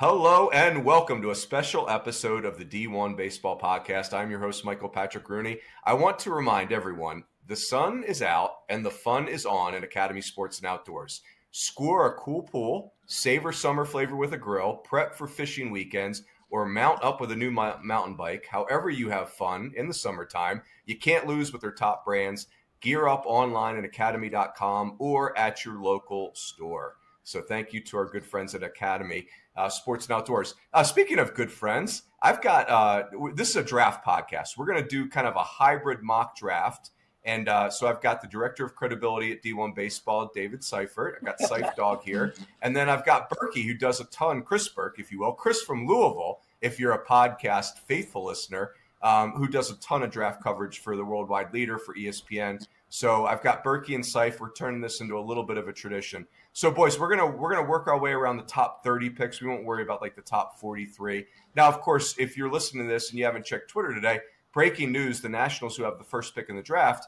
Hello and welcome to a special episode of the D1Baseball Podcast. I'm your host, Michael Patrick Rooney. I want to remind everyone, the sun is out and the fun is on at Academy Sports and Outdoors. Score a cool pool, savor summer flavor with a grill, prep for fishing weekends, or mount up with a new mountain bike. However you have fun in the summertime, you can't lose with their top brands. Gear up online at academy.com or at your local store. So thank you to our good friends at Academy Sports and Outdoors. Speaking of good friends, I've got this is a draft podcast. We're going to do kind of a hybrid mock draft. And so I've got the director of credibility at D1Baseball, David Seifert. I've got Seif Dog here. And then I've got Burke, who does a ton, Chris Burke, if you will. Chris from Louisville, if you're a podcast faithful listener, who does a ton of draft coverage for the Worldwide Leader for ESPN. So I've got Burke and Seif. We're turning this into a little bit of a tradition. So, boys, we're gonna work our way around the top 30 picks. We won't worry about like the top 43. Now, of course, if you're listening to this and you haven't checked Twitter today, breaking news: the Nationals, who have the first pick in the draft,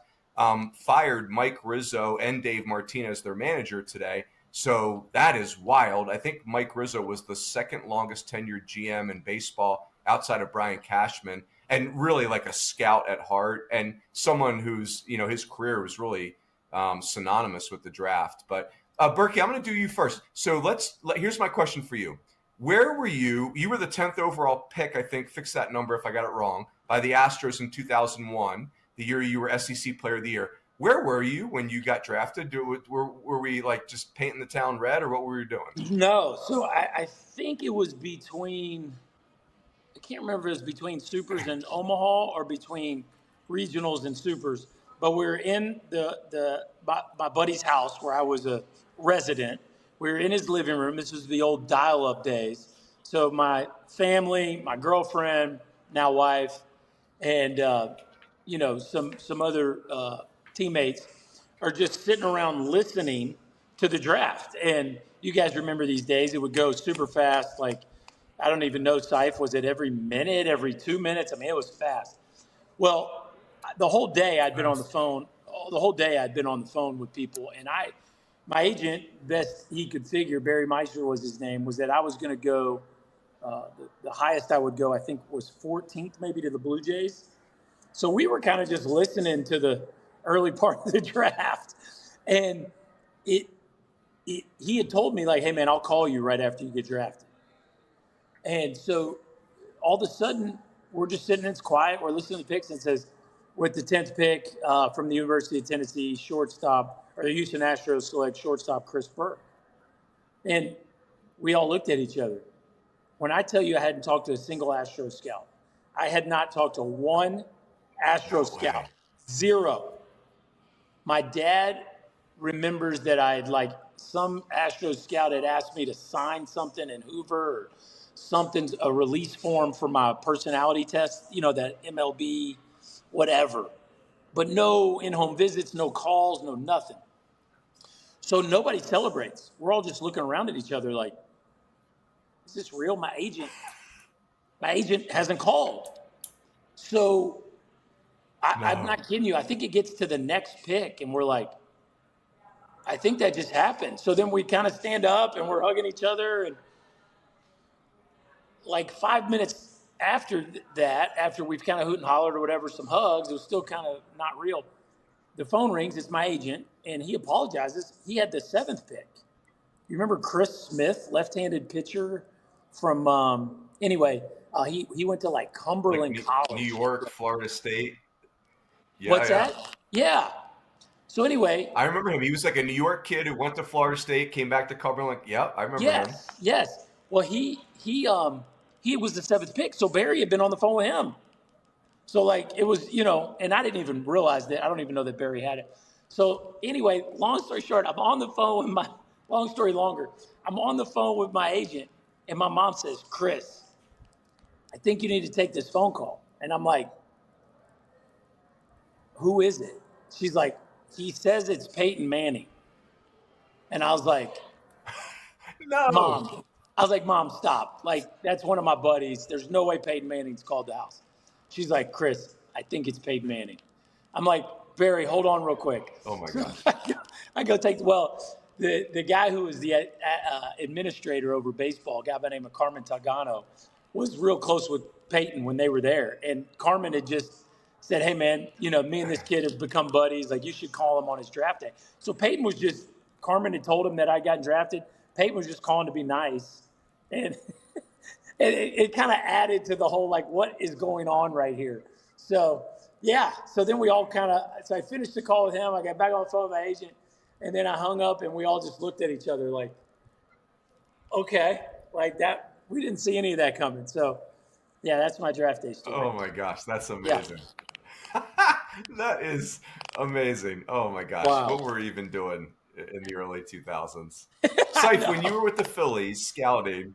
fired Mike Rizzo and Dave Martinez, their manager, today. So that is wild. I think Mike Rizzo was the second longest tenured GM in baseball outside of Brian Cashman, and really like a scout at heart and someone who's, his career was really synonymous with the draft. But Burke, I'm going to do you first. So here's my question for you. Where were you? You were the 10th overall pick, I think, fix that number if I got it wrong, by the Astros in 2001, the year you were SEC Player of the Year. Where were you when you got drafted? Were we like just painting the town red, or what were you doing? No. So I think it was between – I can't remember if it was between Supers and Omaha or between regionals and Supers. But we were in my buddy's house where I was a resident. We were in his living room. This was the old dial-up days. So my family, my girlfriend, now wife, and some other teammates are just sitting around listening to the draft. And you guys remember these days, it would go super fast. Like, I don't even know, Seif, was it every minute, every 2 minutes? I mean, it was fast. Well, the whole day I'd been on the phone. The whole day I'd been on the phone with people. And my agent, best he could figure, Barry Meister was his name, was that I was going to go, the highest I would go, I think, was 14th maybe to the Blue Jays. So we were kind of just listening to the early part of the draft. And he had told me, like, hey, man, I'll call you right after you get drafted. And so all of a sudden, we're just sitting, it's quiet. We're listening to the picks, and it says, with the 10th pick from the University of Tennessee, the Houston Astros select shortstop Chris Burke. And we all looked at each other. When I tell you I hadn't talked to a single Astro scout, I had not talked to one Astro scout. Zero. My dad remembers that some Astro scout had asked me to sign something in Hoover or something, a release form for my personality test, that MLB, whatever. But no in-home visits, no calls, no nothing. So nobody celebrates. We're all just looking around at each other like, is this real? My agent hasn't called. So I'm not kidding you. I think it gets to the next pick, and we're like, I think that just happened. So then we kind of stand up, and we're hugging each other. And like 5 minutes after that, after we've kind of hoot and hollered or whatever, some hugs, it was still kind of not real. The phone rings. It's my agent, and he apologizes. He had the 7th pick. You remember Chris Smith, left-handed pitcher from he went to like Cumberland College. New York, Florida State. Yeah, What's that? Yeah. So anyway. I remember him. He was like a New York kid who went to Florida State, came back to Cumberland. Yep, I remember him. Yes. Well, he was the 7th pick, so Barry had been on the phone with him. So, like, it was, and I didn't even realize that. I don't even know that Barry had it. So, anyway, long story short, I'm on the phone with long story longer. I'm on the phone with my agent, and my mom says, Chris, I think you need to take this phone call. And I'm like, who is it? She's like, he says it's Peyton Manning. And I was like, no. Mom. I was like, Mom, stop. Like, that's one of my buddies. There's no way Peyton Manning's called the house. She's like, Chris, I think it's Peyton Manning. I'm like, Barry, hold on real quick. Oh, my gosh. I go the guy who was the administrator over baseball, a guy by the name of Carmen Tagano, was real close with Peyton when they were there. And Carmen had just said, hey, man, me and this kid have become buddies. Like, you should call him on his draft day. So Peyton was just – Carmen had told him that I gotten drafted. Peyton was just calling to be nice. And it kind of added to the whole, like, what is going on right here? So, yeah. So then we all kind of – so I finished the call with him. I got back on the phone with my agent. And then I hung up, and we all just looked at each other like, okay, like that. We didn't see any of that coming. So, yeah, that's my draft day story. Oh, my gosh. That's amazing. Yeah. That is amazing. Oh, my gosh. Wow. What were we even doing in the early 2000s? Seif, when you were with the Phillies scouting,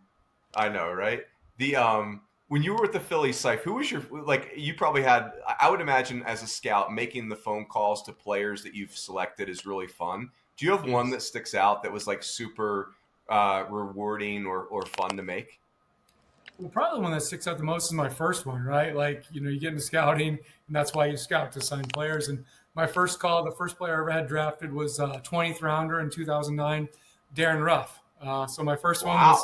I know, right? When you were with the Phillies, Seif, who was you probably had, I would imagine as a scout, making the phone calls to players that you've selected is really fun. Do you have one that sticks out that was like super rewarding or fun to make? Well, probably the one that sticks out the most is my first one, right? Like, you get into scouting, and that's why you scout, to sign players. And my first call, the first player I ever had drafted was 20th rounder in 2009, Darren Ruff. So my first one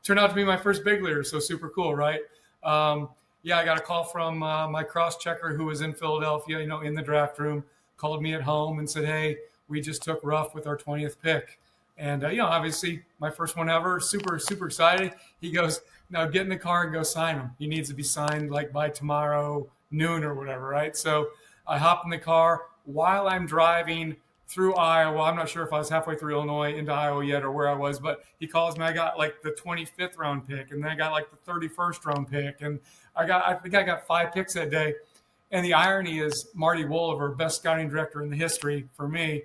turned out to be my first big leaguer, so super cool, right? I got a call from my cross-checker who was in Philadelphia, in the draft room, called me at home and said, hey, we just took Ruff with our 20th pick. And, obviously my first one ever, super, super excited. He goes, now get in the car and go sign him. He needs to be signed like by tomorrow noon or whatever, right? So I hop in the car while I'm driving through Iowa. I'm not sure if I was halfway through Illinois into Iowa yet or where I was, but he calls me. I got like the 25th round pick, and then I got like the 31st round pick. And I think I got 5 picks that day. And the irony is Marty Wolliver, best scouting director in the history for me,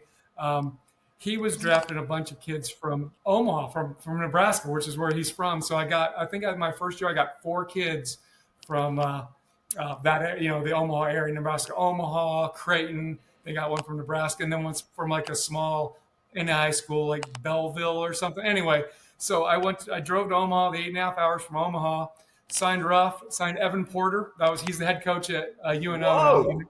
he was drafting a bunch of kids from Omaha, from Nebraska, which is where he's from. So I think my first year, I got 4 kids from that, the Omaha area, Nebraska, Omaha, Creighton. They got one from Nebraska, and then one's from like a small in high school, like Belleville or something. Anyway, so I drove to Omaha, the 8.5 hours from Omaha, signed Ruff, signed Evan Porter. He's the head coach at UNO.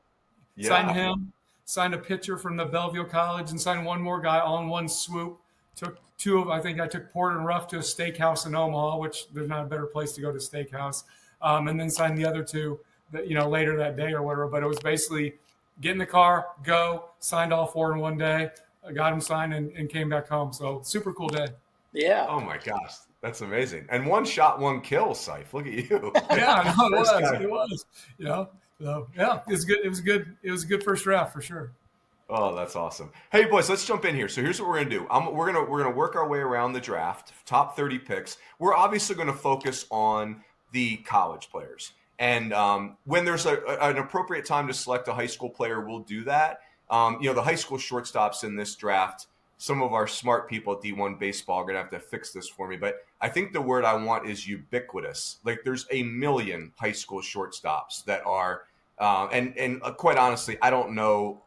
Yeah. Signed him. Signed a pitcher from the Belleville College, and signed one more guy all in one swoop. Took I took Porter and Ruff to a steakhouse in Omaha, which there's not a better place to go to steakhouse. And then signed the other 2 that, later that day or whatever. But it was basically get in the car, go, signed all 4 in one day, got them signed and came back home. So super cool day. Yeah. Oh my gosh. That's amazing. And 1 shot, 1 kill, Seif. Look at you. Yeah, no, it was. So yeah, it was good. It was a good first draft for sure. Oh, that's awesome. Hey boys, let's jump in here. So here's what we're gonna do. We're gonna work our way around the draft, top 30 picks. We're obviously gonna focus on the college players, and when there's an appropriate time to select a high school player, we'll do that. The high school shortstops in this draft. Some of our smart people at D1Baseball are gonna have to fix this for me, but I think the word I want is ubiquitous. Like there's a million high school shortstops that are, and quite honestly, I don't know.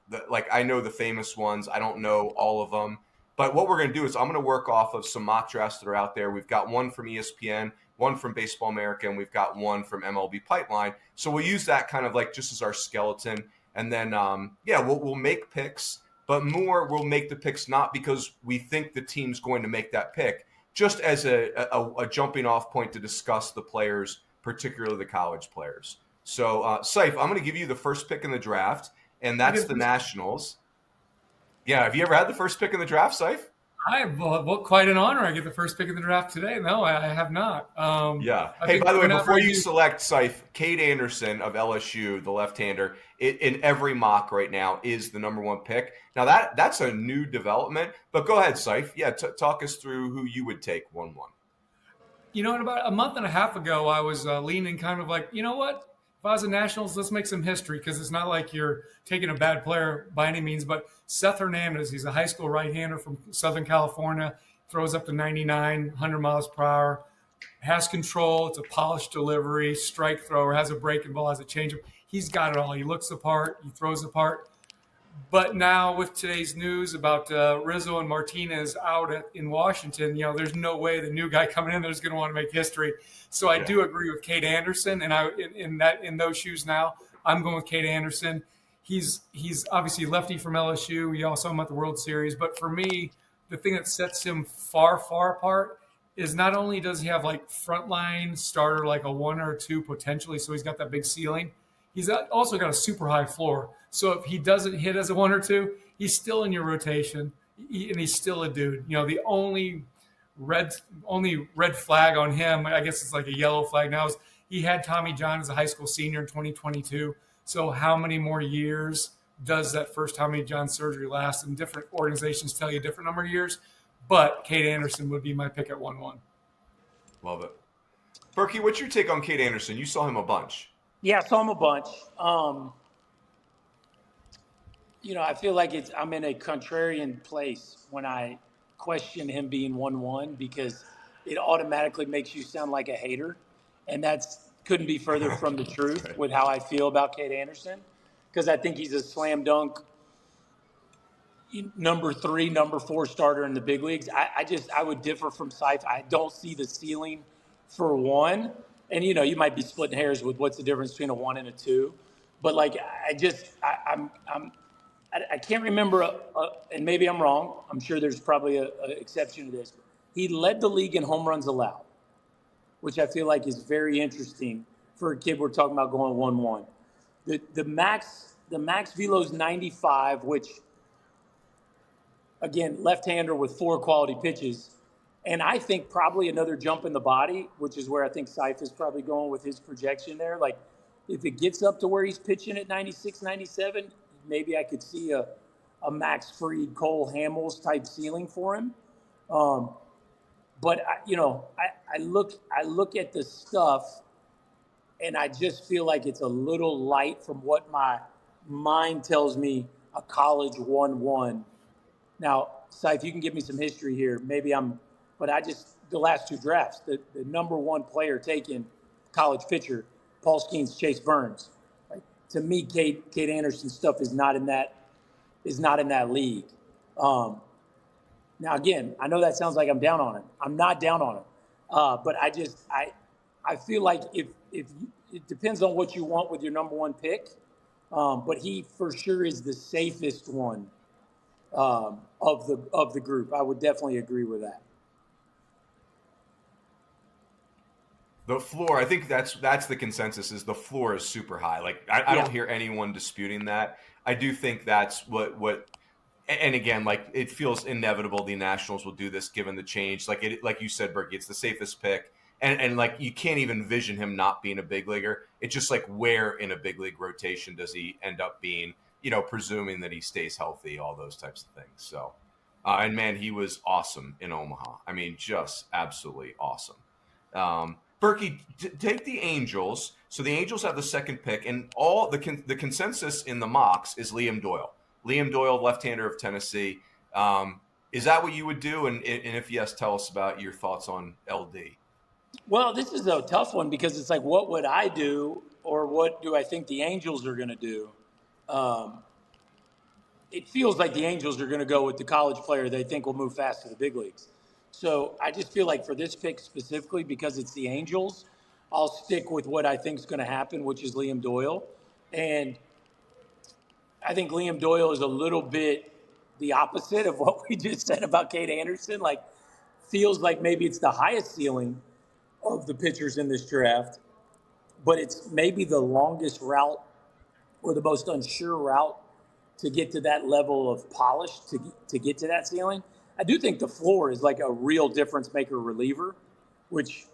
I know the famous ones. I don't know all of them. But what we're going to do is I'm going to work off of some mock drafts that are out there. We've got one from ESPN, one from Baseball America, and we've got one from MLB Pipeline. So we'll use that kind of like just as our skeleton. And then, we'll make picks, but more we'll make the picks not because we think the team's going to make that pick, just as a jumping off point to discuss the players, particularly the college players. So, Seif, I'm going to give you the first pick in the draft, and that's the Nationals. Yeah, have you ever had the first pick in the draft, Seif? Quite an honor. I get the first pick in the draft today. No, I have not. Hey, by the way, before you select Seif, Cade Anderson of LSU, the left-hander, in every mock right now is the number 1 pick. Now that's a new development. But go ahead, Seif. Yeah, talk us through who you would take 1-1. About a month and a half ago, I was leaning kind of like, what? If I was a Nationals, let's make some history because it's not like you're taking a bad player by any means. But Seth Hernandez, he's a high school right-hander from Southern California, throws up to 99, 100 miles per hour, has control. It's a polished delivery, strike thrower, has a breaking ball, has a changeup. He's got it all. He looks the part. He throws the part. But now with today's news about Rizzo and Martinez out in Washington, there's no way the new guy coming in there is going to want to make history. So I do agree with Cade Anderson, and in those shoes now, I'm going with Cade Anderson. He's obviously lefty from LSU. We all saw him at the World Series, but for me, the thing that sets him far, far apart is not only does he have like frontline starter, like a 1 or 2 potentially, so he's got that big ceiling. He's also got a super high floor. So if he doesn't hit as a 1 or 2, he's still in your rotation, and he's still a dude. You know, the only red flag on him, I guess it's like a yellow flag now, is he had Tommy John as a high school senior in 2022. So how many more years does that first Tommy John surgery last? And different organizations tell you a different number of years. But Cade Anderson would be my pick at 1-1. Love it. Berkey, what's your take on Cade Anderson? You saw him a bunch. Yeah, I saw him a bunch. I feel like I'm in a contrarian place when I question him being 1-1 because it automatically makes you sound like a hater. And couldn't be further from the truth with how I feel about Cade Anderson, because I think he's a slam dunk number 3, number 4 starter in the big leagues. I would differ from Seifert. I don't see the ceiling for 1. And, you might be splitting hairs with what's the difference between a 1 and a 2. But, like, I can't remember, and maybe I'm wrong. I'm sure there's probably an exception to this. He led the league in home runs allowed, which I feel like is very interesting for a kid we're talking about going 1-1. The max velo is 95, which, again, left-hander with 4 quality pitches. And I think probably another jump in the body, which is where I think Seif is probably going with his projection there. Like, if it gets up to where he's pitching at 96, 97, maybe I could see a Max Fried, Cole Hamels type ceiling for him. But I look at the stuff, and I just feel like it's a little light from what my mind tells me a college 1-1. Now, Seif, you can give me some history here. The last 2 drafts, the number 1 player taken, college pitcher, Paul Skeens, Chase Burns. Like, to me, Cade Anderson's stuff is not in that league. Now, again, I know that sounds like I'm down on him. I'm not down on him. But I feel like if it depends on what you want with your number 1 pick. But he for sure is the safest one of the group. I would definitely agree with that. The floor, I think that's the consensus, is the floor is super high. Like, I don't hear anyone disputing that. I do think that's what and again, like, it feels inevitable the Nationals will do this given the change. Like you said, Burke, it's the safest pick. And like, you can't even envision him not being a big leaguer. It's just like, where in a big league rotation does he end up being, presuming that he stays healthy, all those types of things. So, and man, he was awesome in Omaha. I mean, just absolutely awesome. Berkey, take the Angels. So the Angels have the 2nd pick, and all the consensus in the mocks is Liam Doyle. Liam Doyle, left-hander of Tennessee. Is that what you would do? And if yes, tell us about your thoughts on LD. Well, this is a tough one because it's like, what would I do, or what do I think the Angels are going to do? It feels like the Angels are going to go with the college player they think will move fast to the big leagues. So I just feel like for this pick specifically, because it's the Angels, I'll stick with what I think is going to happen, which is Liam Doyle. And I think Liam Doyle is a little bit the opposite of what we just said about Cade Anderson. Like, feels like maybe it's the highest ceiling of the pitchers in this draft, but it's maybe the longest route or the most unsure route to get to that level of polish to get to that ceiling. I do think the floor is like a real difference maker reliever, which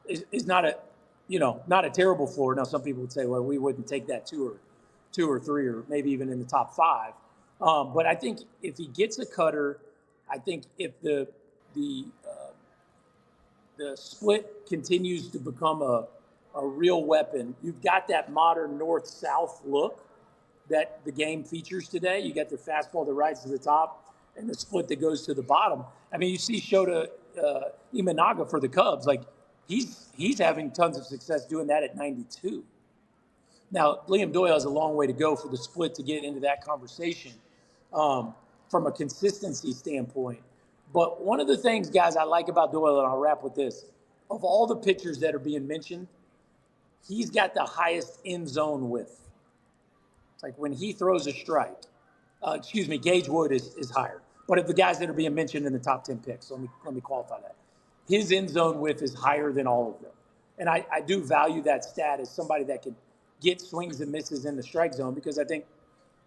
is not a terrible floor. Now, some people would say, well, we wouldn't take that 2 or 3 or maybe even in the top 5. But I think if he gets a cutter, I think if the split continues to become a real weapon, you've got that modern north-south look that the game features today. You got the fastball that rides to the top and the split that goes to the bottom. I mean, you see Shota Imanaga for the Cubs. Like, he's having tons of success doing that at 92. Now, Liam Doyle has a long way to go for the split to get into that conversation from a consistency standpoint. But one of the things, guys, I like about Doyle, and I'll wrap with this, of all the pitchers that are being mentioned, he's got the highest end zone width. Like, when he throws a strike, Gage Wood is higher. But of the guys that are being mentioned in the top 10 picks, let me qualify that. His end zone width is higher than all of them. And I do value that stat as somebody that can get swings and misses in the strike zone, because I think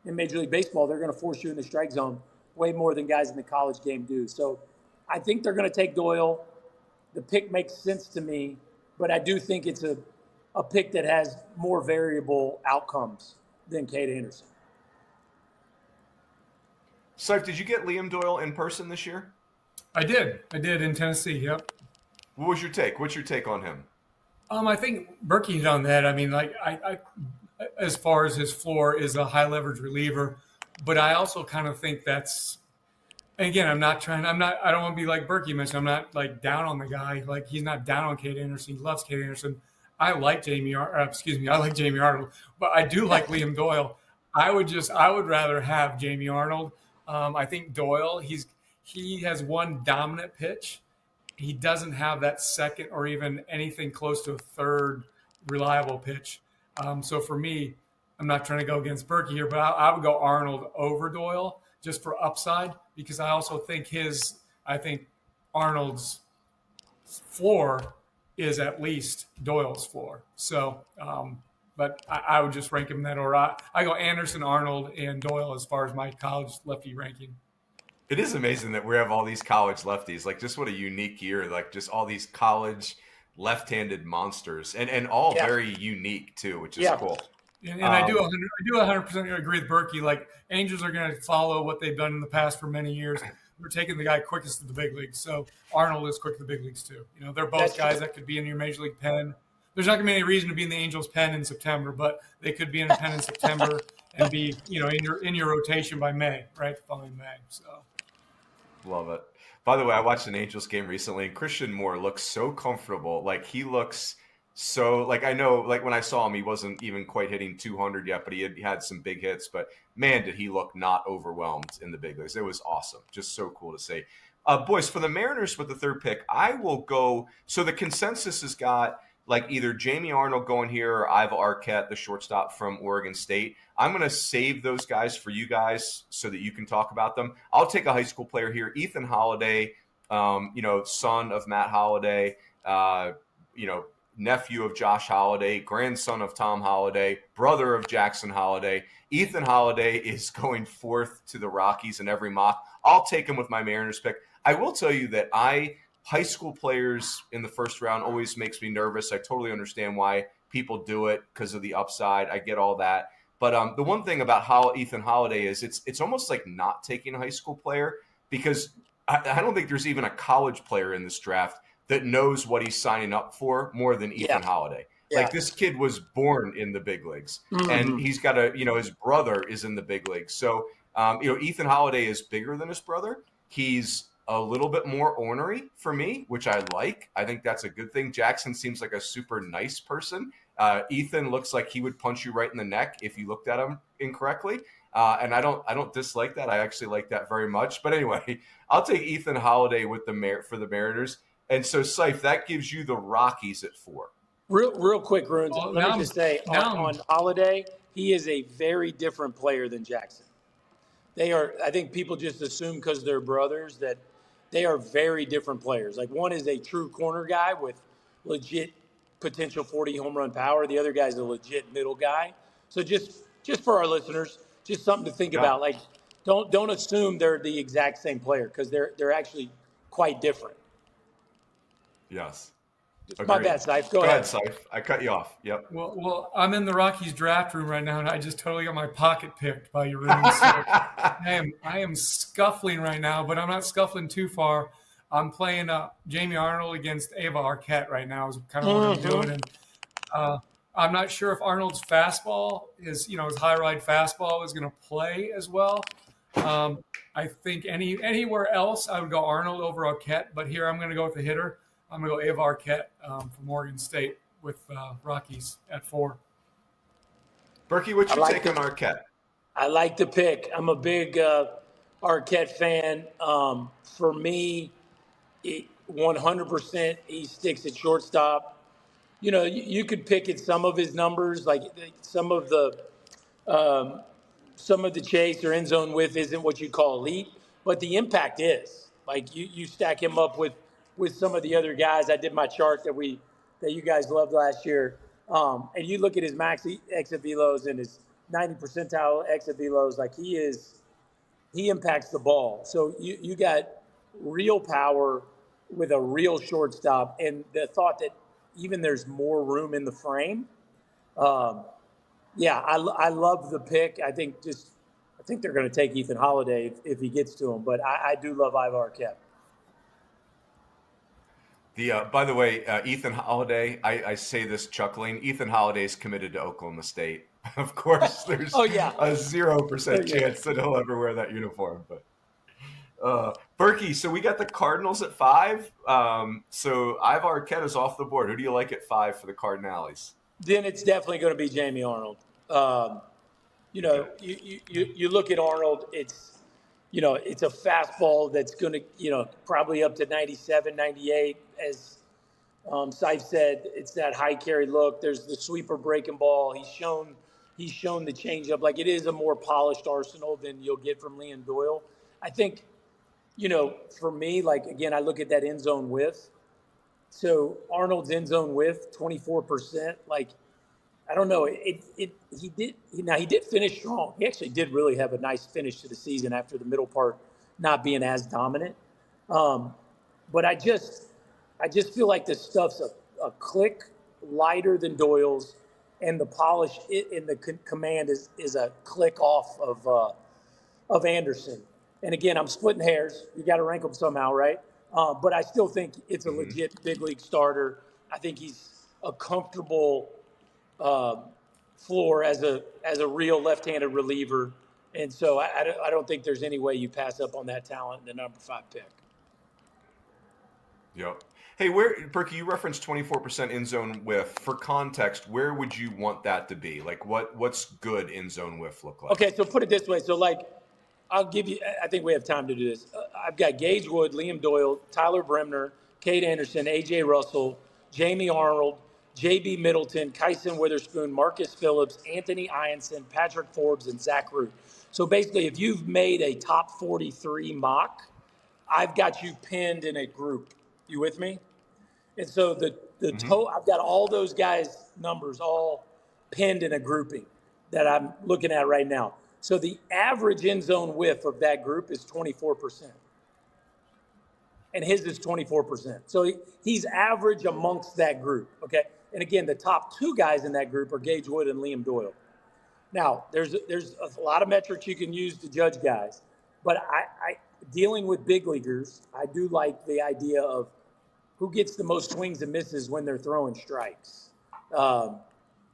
in Major League Baseball, they're going to force you in the strike zone way more than guys in the college game do. So I think they're going to take Doyle. The pick makes sense to me, but I do think it's a pick that has more variable outcomes than Cade Anderson. Seif, did you get Liam Doyle in person this year? I did in Tennessee. Yep. What was your take? What's your take on him? I think Burke hit on that. I mean, like I as far as his floor is a high leverage reliever, but I also kind of think that's, again, I don't want to be like Burke mentioned. I'm not like down on the guy. Like, he's not down on Cade Anderson. He loves Cade Anderson. I like Jamie Arnold, but I do like Liam Doyle. I would rather have Jamie Arnold. I think Doyle, he has one dominant pitch. He doesn't have that second or even anything close to a third reliable pitch. So for me, I'm not trying to go against Burke here, but I would go Arnold over Doyle just for upside, because I also think Arnold's floor is at least Doyle's floor. So, but I would just rank him in that order. I go Anderson, Arnold, and Doyle as far as my college lefty ranking. It is amazing that we have all these college lefties. Like, just what a unique year. Like, just all these college left-handed monsters, and all very unique too, which is cool. And I do 100% agree with Burke. Like, Angels are going to follow what they've done in the past for many years. We're taking the guy quickest to the big leagues. So Arnold is quick to the big leagues too. You know, they're both guys that could be in your major league pen. There's not going to be any reason to be in the Angels pen in September, but they could be in a pen in September and be, in your rotation by May, right? The following May. So. Love it. By the way, I watched an Angels game recently, and Christian Moore looks so comfortable. Like, he looks so, like, I know, like, when I saw him, he wasn't even quite hitting 200 yet, but he had some big hits. But, man, did he look not overwhelmed in the big leagues. It was awesome. Just so cool to see. Boys, for the Mariners with the third pick, I will go – so the consensus has got, like, either Jamie Arnold going here or Wehiwa Arquette, the shortstop from Oregon State. I'm going to save those guys for you guys so that you can talk about them. I'll take a high school player here, Ethan Holliday, son of Matt Holliday, nephew of Josh Holliday, grandson of Tom Holliday, brother of Jackson Holliday. Ethan Holliday is going fourth to the Rockies in every mock. I'll take him with my Mariners pick. I will tell you that high school players in the first round always makes me nervous. I totally understand why people do it because of the upside. I get all that. But the one thing about Ethan Holliday is it's almost like not taking a high school player, because I don't think there's even a college player in this draft that knows what he's signing up for more than Ethan Holliday. Yeah. Like, this kid was born in the big leagues, and he's got his brother is in the big leagues. So, Ethan Holliday is bigger than his brother. He's a little bit more ornery for me, which I like. I think that's a good thing. Jackson seems like a super nice person. Ethan looks like he would punch you right in the neck if you looked at him incorrectly. And I don't dislike that. I actually like that very much. But anyway, I'll take Ethan Holliday with for the Mariners. And so, Seif, that gives you the Rockies at 4. Real quick, Runes. Let me just say, on Holliday, he is a very different player than Jackson. I think people just assume because they're brothers that they are very different players. Like, one is a true corner guy with legit potential 40 home run power. The other guy's a legit middle guy. So just for our listeners, just something to think about. Like, don't assume they're the exact same player, because they're actually quite different. Yes. My bad, Seif. Go ahead, Seif. I cut you off. Yep. Well, I'm in the Rockies draft room right now, and I just totally got my pocket picked by your room. So I am scuffling right now, but I'm not scuffling too far. I'm playing Jamie Arnold against Wehiwa Arquette right now is kind of what I'm doing. And I'm not sure if Arnold's fastball his high ride fastball is going to play as well. I think anywhere else I would go Arnold over Arquette, but here I'm going to go with the hitter. I'm going to go Wehiwa Arquette from Oregon State with Rockies at 4. Berkey, what's your take on Arquette? I like the pick. I'm a big Arquette fan. For me, 100% he sticks at shortstop. You could pick at some of his numbers, like some of the chase or end zone width isn't what you call elite, but the impact is like you stack him up with some of the other guys. I did my chart that you guys loved last year, and you look at his max exit velos and his 90 percentile exit velos. Like he impacts the ball. So you got real power with a real shortstop, and the thought that even there's more room in the frame. Yeah, I love the pick. I think they're going to take Ethan Holiday if he gets to him, but I do love Ivar Kep. By the way, Ethan Holiday, I say this chuckling. Ethan Holiday is committed to Oklahoma State. Of course, there's Oh, yeah. a 0% chance that he'll ever wear that uniform. But Berkey, so we got the Cardinals at 5. So Ivar Kep is off the board. Who do you like at 5 for the Cardinals? Then it's definitely going to be Jamie Arnold. You look at Arnold, it's a fastball that's going to, probably up to 97, 98. As Seif said, it's that high carry look. There's the sweeper breaking ball. He's shown the changeup. Like, it is a more polished arsenal than you'll get from Liam Doyle. I think, for me, like, again, I look at that end zone whiff. So Arnold's end zone whiff, 24%. Like, I don't know. He did finish strong. He actually did really have a nice finish to the season after the middle part not being as dominant. But I just feel like the stuff's a click lighter than Doyle's, and the polish in the command is a click off of Anderson. And again, I'm splitting hairs. You got to rank them somehow, right? But I still think it's a legit big league starter. I think he's a comfortable floor as a real left-handed reliever, and so I don't think there's any way you pass up on that talent in the number 5 pick. Yep. Hey, Berkey, you referenced 24% in zone whiff. For context, where would you want that to be? Like, what's good in zone whiff look like? Okay, so put it this way. So, like, I'll give you. I think we have time to do this. I've got Gage Wood, Liam Doyle, Tyler Bremner, Cade Anderson, AJ Russell, Jamie Arnold, J.B. Middleton, Kyson Witherspoon, Marcus Phillips, Anthony Ianson, Patrick Forbes, and Zach Root. So basically, if you've made a top 43 mock, I've got you pinned in a group. You with me? And so I've got all those guys' numbers all pinned in a grouping that I'm looking at right now. So the average end zone whiff of that group is 24%. And his is 24%. So he's average amongst that group, okay? And again, the top 2 guys in that group are Gage Wood and Liam Doyle. Now, there's a lot of metrics you can use to judge guys, but I dealing with big leaguers, I do like the idea of who gets the most swings and misses when they're throwing strikes. So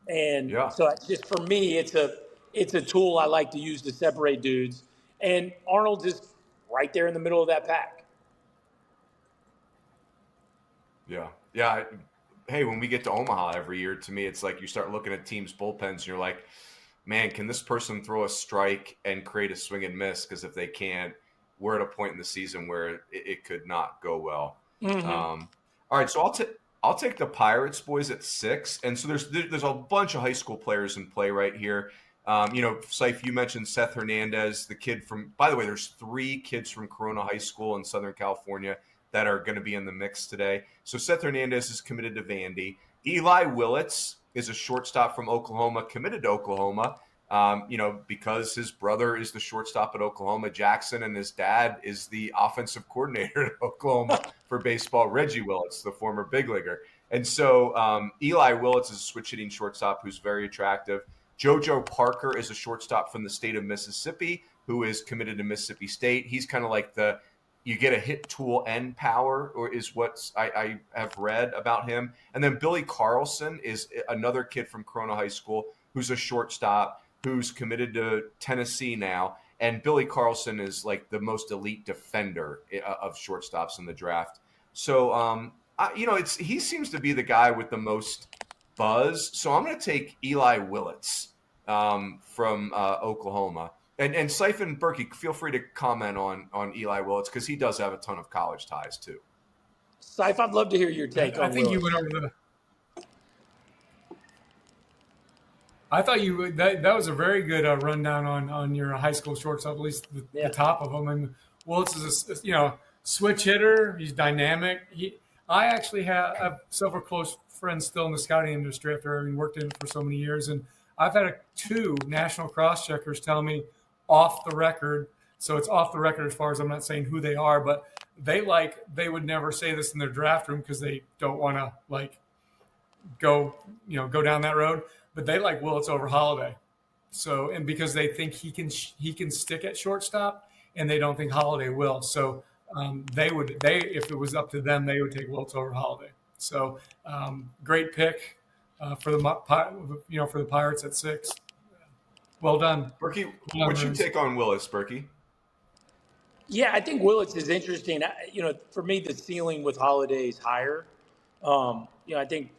it's just, for me, it's a tool I like to use to separate dudes. And Arnold's is right there in the middle of that pack. Yeah. Hey, when we get to Omaha every year, to me, it's like you start looking at teams' bullpens and you're like, man, can this person throw a strike and create a swing and miss? Because if they can't, we're at a point in the season where it could not go well. Mm-hmm. All right, so I'll take the Pirates boys at 6. And so there's a bunch of high school players in play right here. Seif, you mentioned Seth Hernandez, the kid from, by the way, there's 3 kids from Corona High School in Southern California that are going to be in the mix today. So Seth Hernandez is committed to Vandy. Eli Willits is a shortstop from Oklahoma, committed to Oklahoma, because his brother is the shortstop at Oklahoma, Jackson, and his dad is the offensive coordinator at Oklahoma for baseball, Reggie Willits, the former big leaguer. And so Eli Willits is a switch-hitting shortstop who's very attractive. JoJo Parker is a shortstop from the state of Mississippi who is committed to Mississippi State. He's kind of like you get a hit tool and power, or is what I have read about him. And then Billy Carlson is another kid from Corona High School who's a shortstop who's committed to Tennessee now. And Billy Carlson is like the most elite defender of shortstops in the draft. So, he seems to be the guy with the most buzz. So I'm going to take Eli Willits from Oklahoma. And Seif and Berkey, feel free to comment on Eli Willits because he does have a ton of college ties too. Seif, I'd love to hear your take on I think Willits. you went over the. I thought that was a very good rundown on your high school shortstop, at least the top of them. And Willis is a switch hitter. He's dynamic. I actually have several close friends still in the scouting industry after having worked in it for so many years, and I've had two national cross checkers tell me off the record. So it's off the record as far as I'm not saying who they are, but they would never say this in their draft room because they don't want to go down that road. But they like Willits over Holiday. So, and because they think he can stick at shortstop, and they don't think Holiday will. So if it was up to them, they would take Willits over Holiday. So great pick for the Pirates at 6. Well done, Berkey. What's your take on Willis, Berkey? Yeah, I think Willits is interesting. For me, the ceiling with Holiday is higher. I think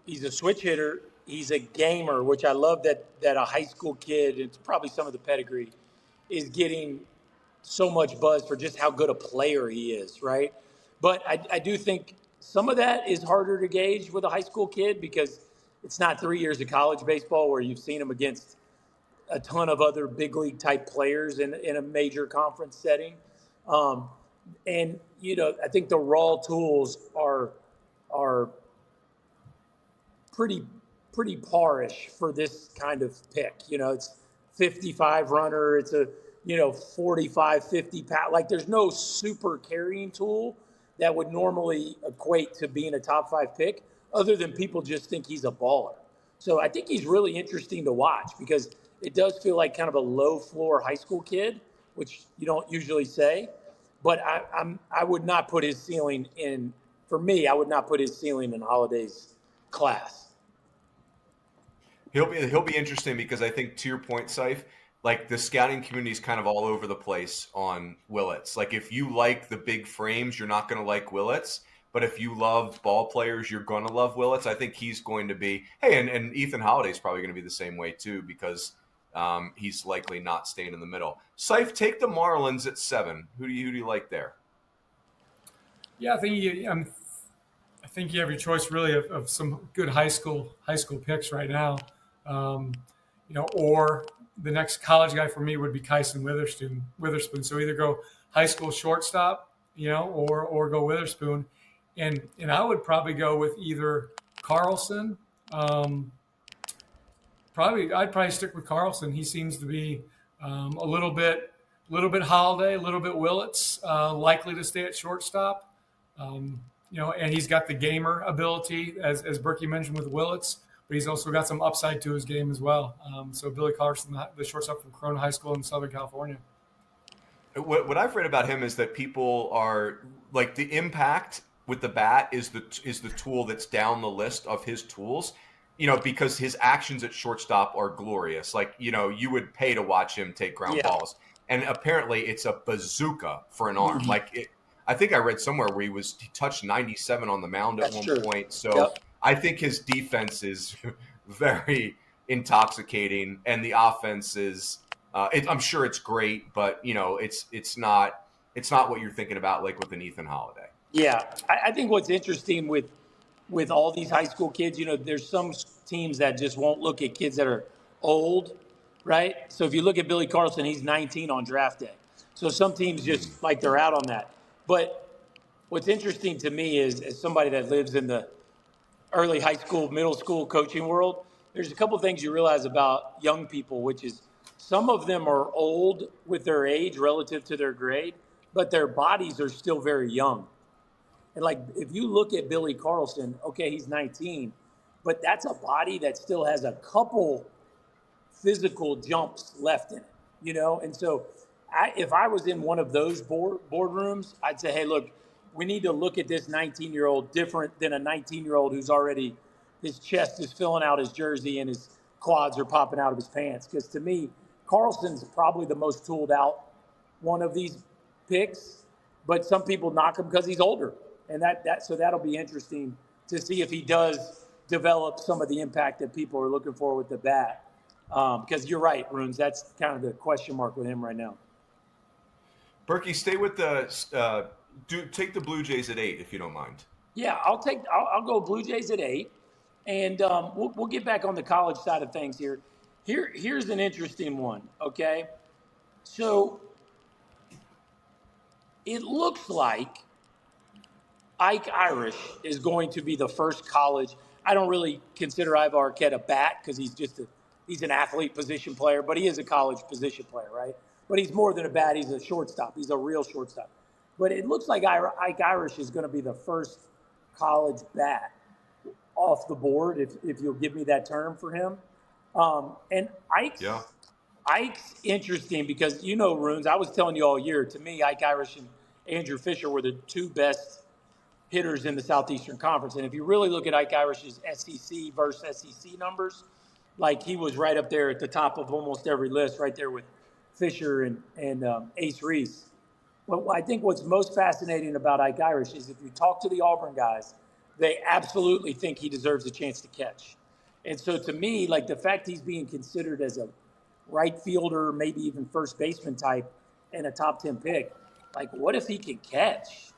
he's a switch hitter. He's a gamer, which I love that a high school kid, it's probably some of the pedigree, is getting so much buzz for just how good a player he is, right? But I do think some of that is harder to gauge with a high school kid because it's not 3 years of college baseball where you've seen him against a ton of other big league type players in a major conference setting. I think the raw tools are pretty parish for this kind of pick. It's 55 runner. It's a 45, 50 pound. Like there's no super carrying tool that would normally equate to being a top 5 pick other than people just think he's a baller. So I think he's really interesting to watch because it does feel like kind of a low floor high school kid, which you don't usually say, but I would not put his ceiling in, for me, I would not put his ceiling in Holiday's class. He'll be interesting because I think to your point, Seif, like the scouting community is kind of all over the place on Willits. Like if you like the big frames, you're not going to like Willits. But if you love ball players, you're going to love Willits. I think he's going to be – and Ethan Holiday's probably going to be the same way too because he's likely not staying in the middle. Seif, take the Marlins at 7. Who do you like there? Yeah, I think you have your choice really of some good high school picks right now. Or the next college guy for me would be Kyson Witherspoon. So either go high school shortstop, or go Witherspoon. And I would probably go with either Carlson. I'd probably stick with Carlson. He seems to be a little bit Holiday, a little bit Willits, likely to stay at shortstop. And he's got the gamer ability, as Berkey mentioned with Willits, but he's also got some upside to his game as well. So Billy Carlson, the shortstop from Corona High School in Southern California. What I've read about him is that people are like the impact with the bat is the tool that's down the list of his tools, because his actions at shortstop are glorious. Like, you would pay to watch him take ground balls. And apparently it's a bazooka for an arm. Mm-hmm. I think I read somewhere where he touched 97 on the mound at one point. So yep. I think his defense is very intoxicating, and the offense is. I'm sure it's great, but it's not what you're thinking about like with an Ethan Holiday. Yeah, I think what's interesting with all these high school kids, there's some teams that just won't look at kids that are old, right? So if you look at Billy Carlson, he's 19 on draft day. So some teams just like they're out on that. But what's interesting to me is, as somebody that lives in the early high school, middle school coaching world, there's a couple of things you realize about young people, which is some of them are old with their age relative to their grade, but their bodies are still very young. And like, if you look at Billy Carlson, okay, he's 19, but that's a body that still has a couple physical jumps left in it, And so if I was in one of those boardrooms, I'd say, hey, look, we need to look at this 19-year-old different than a 19-year-old who's already, his chest is filling out his jersey and his quads are popping out of his pants. Because to me, Carlson's probably the most tooled out one of these picks, but some people knock him because he's older. And so that'll be interesting to see if he does develop some of the impact that people are looking for with the bat. Because you're right, Runes, that's kind of the question mark with him right now. Berkey, stay with take the Blue Jays at 8 if you don't mind. Yeah, I'll go Blue Jays at 8, and we'll get back on the college side of things here. Here's an interesting one. Okay, so it looks like Ike Irish is going to be the first college. I don't really consider Ivar Arquette a bat because he's an athlete position player, but he is a college position player, right? But he's more than a bat. He's a shortstop. He's a real shortstop. But it looks like Ike Irish is going to be the first college bat off the board, if you'll give me that term for him. And Ike's interesting because, Runes, I was telling you all year, to me, Ike Irish and Andrew Fisher were the two best hitters in the Southeastern Conference. And if you really look at Ike Irish's SEC versus SEC numbers, like he was right up there at the top of almost every list, right there with Fisher and Ace Reese. Well, I think what's most fascinating about Ike Irish is if you talk to the Auburn guys, they absolutely think he deserves a chance to catch. And so to me, like the fact he's being considered as a right fielder, maybe even first baseman type and a top 10 pick, like what if he can catch?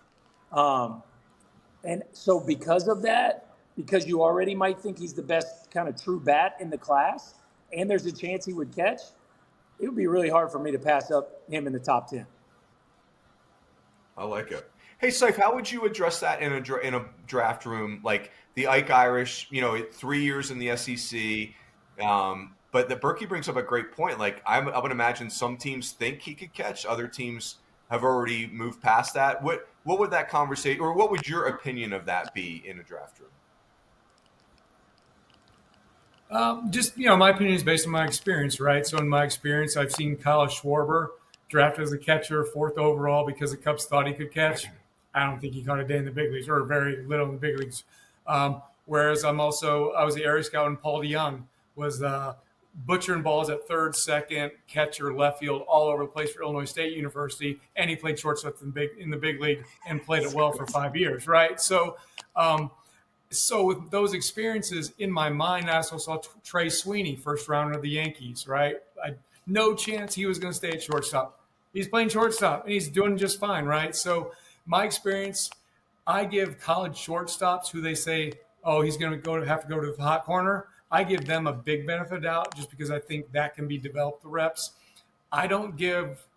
And so because of that, because you already might think he's the best kind of true bat in the class, and there's a chance he would catch, it would be really hard for me to pass up him in the top 10. I like it. Hey, Seif, how would you address that in a draft room? Like the Ike Irish, 3 years in the SEC, but the Burke brings up a great point. Like I would imagine some teams think he could catch, other teams have already moved past that. What would that conversation, or what would your opinion of that be in a draft room? My opinion is based on my experience, right? So in my experience, I've seen Kyle Schwarber drafted as a catcher, 4th overall, because the Cubs thought he could catch. I don't think he caught a day in the big leagues, or very little in the big leagues. Whereas I was the area scout, and Paul DeYoung was butchering balls at third, second, catcher, left field, all over the place for Illinois State University, and he played shortstop in the big league and played it well for 5 years, right? So with those experiences in my mind, I also saw Trey Sweeney, first rounder of the Yankees, right? No chance he was going to stay at shortstop. He's playing shortstop, and he's doing just fine, right? So my experience, I give college shortstops who they say, oh, he's going to have to go to the hot corner. I give them a big benefit of doubt just because I think that can be developed, the reps. I don't give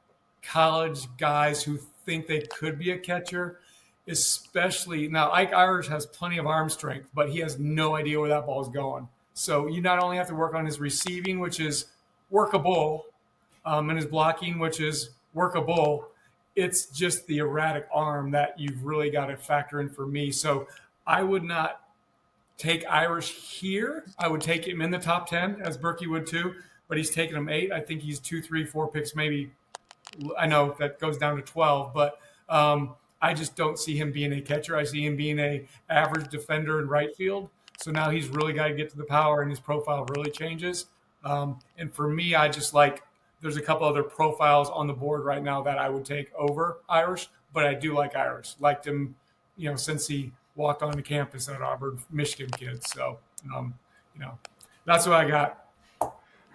college guys who think they could be a catcher, especially now. Ike Irish has plenty of arm strength, but he has no idea where that ball is going. So you not only have to work on his receiving, which is workable, and his blocking, which is workable. It's just the erratic arm that you've really got to factor in for me. So I would not take Irish here. I would take him in the top 10, as Burke would too, but he's taking him 8. I think he's 2, 3, 4 picks, maybe. I know that goes down to 12, but I just don't see him being a catcher. I see him being a average defender in right field. So now he's really got to get to the power, and his profile really changes. And for me, I just there's a couple other profiles on the board right now that I would take over Irish, but I do like Irish. Liked him, since he walked onto campus at Auburn, Michigan kid. So, that's what I got.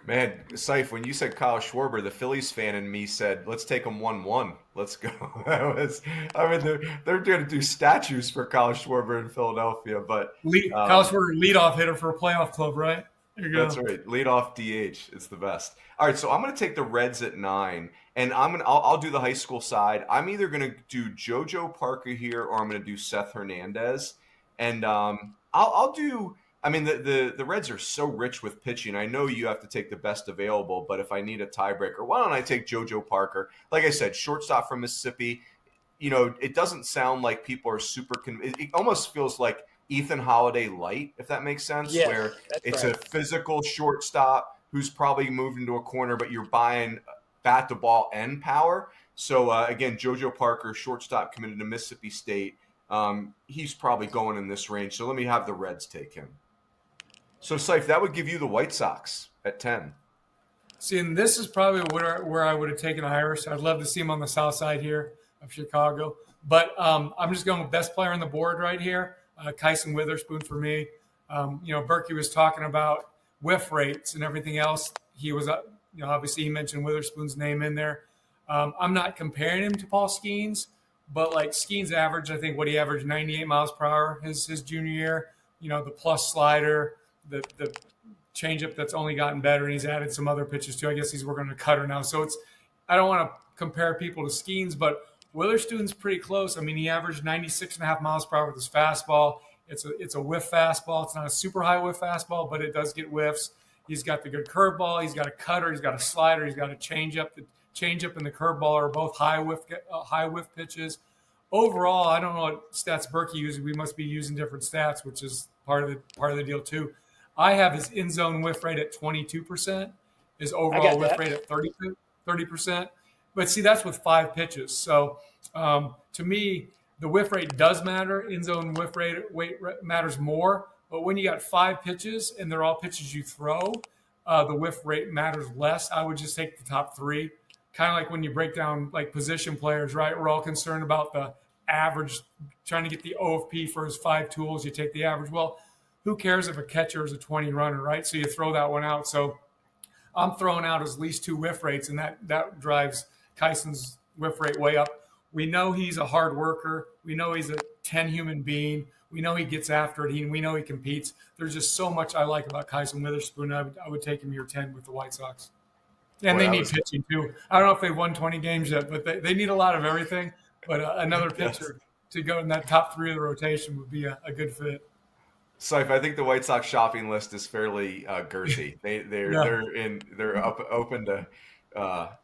Man, Seif, when you said Kyle Schwarber, the Phillies fan in me said, let's take him 1-1. Let's go. They're going to do statues for Kyle Schwarber in Philadelphia. But Kyle Schwarber, leadoff hitter for a playoff club, right? There you go. That's right. Leadoff DH. It's the best. All right, so I'm going to take the Reds at 9, and I'll do the high school side. I'm either going to do JoJo Parker here, or I'm going to do Seth Hernandez. And I'll do – I mean, the Reds are so rich with pitching. I know you have to take the best available, but if I need a tiebreaker, why don't I take JoJo Parker? Like I said, shortstop from Mississippi. It doesn't sound like people are super it almost feels like Ethan Holiday light, if that makes sense, yes, where it's right. A physical shortstop who's probably moved into a corner, but you're buying bat to ball and power. So, again, JoJo Parker, shortstop committed to Mississippi State. He's probably going in this range. So let me have the Reds take him. So, Seif, that would give you the White Sox at 10. See, and this is probably where I would have taken Irish. I'd love to see him on the south side here of Chicago. But I'm just going with best player on the board right here, Kyson Witherspoon for me. Burke was talking about whiff rates and everything else. He was, obviously he mentioned Witherspoon's name in there. I'm not comparing him to Paul Skeens, but like Skeens averaged, I think what he averaged 98 miles per hour his junior year. The plus slider, the changeup that's only gotten better, and he's added some other pitches too. I guess he's working on a cutter now. So I don't want to compare people to Skeens, but Witherspoon's pretty close. I mean, he averaged 96.5 miles per hour with his fastball. It's a whiff fastball. It's not a super high whiff fastball, but it does get whiffs. He's got the good curveball. He's got a cutter. He's got a slider. He's got a changeup. The changeup and the curveball are both high whiff pitches. Overall, I don't know what stats Burke uses. We must be using different stats, which is part of the deal too. I have his in zone whiff rate at 22%. His overall whiff rate at 30%. But see, that's with 5 pitches. So to me, the whiff rate does matter. In zone whiff rate matters more. But when you got 5 pitches and they're all pitches you throw, the whiff rate matters less. I would just take the top 3. Kind of like when you break down like position players, right? We're all concerned about the average, trying to get the OFP for his 5 tools. You take the average. Well, who cares if a catcher is a 20 runner, right? So you throw that one out. So I'm throwing out his least 2 whiff rates, and that drives Kyson's whiff rate way up. We know he's a hard worker. We know he's a 10 human being. We know he gets after it. We know he competes. There's just so much I like about Kyson Witherspoon. I would take him here 10 with the White Sox. And they need pitching too. I don't know if they've won 20 games yet, but they need a lot of everything. But another pitcher to go in that top 3 of the rotation would be a good fit. Seif, I think the White Sox shopping list is fairly girthy. They're open to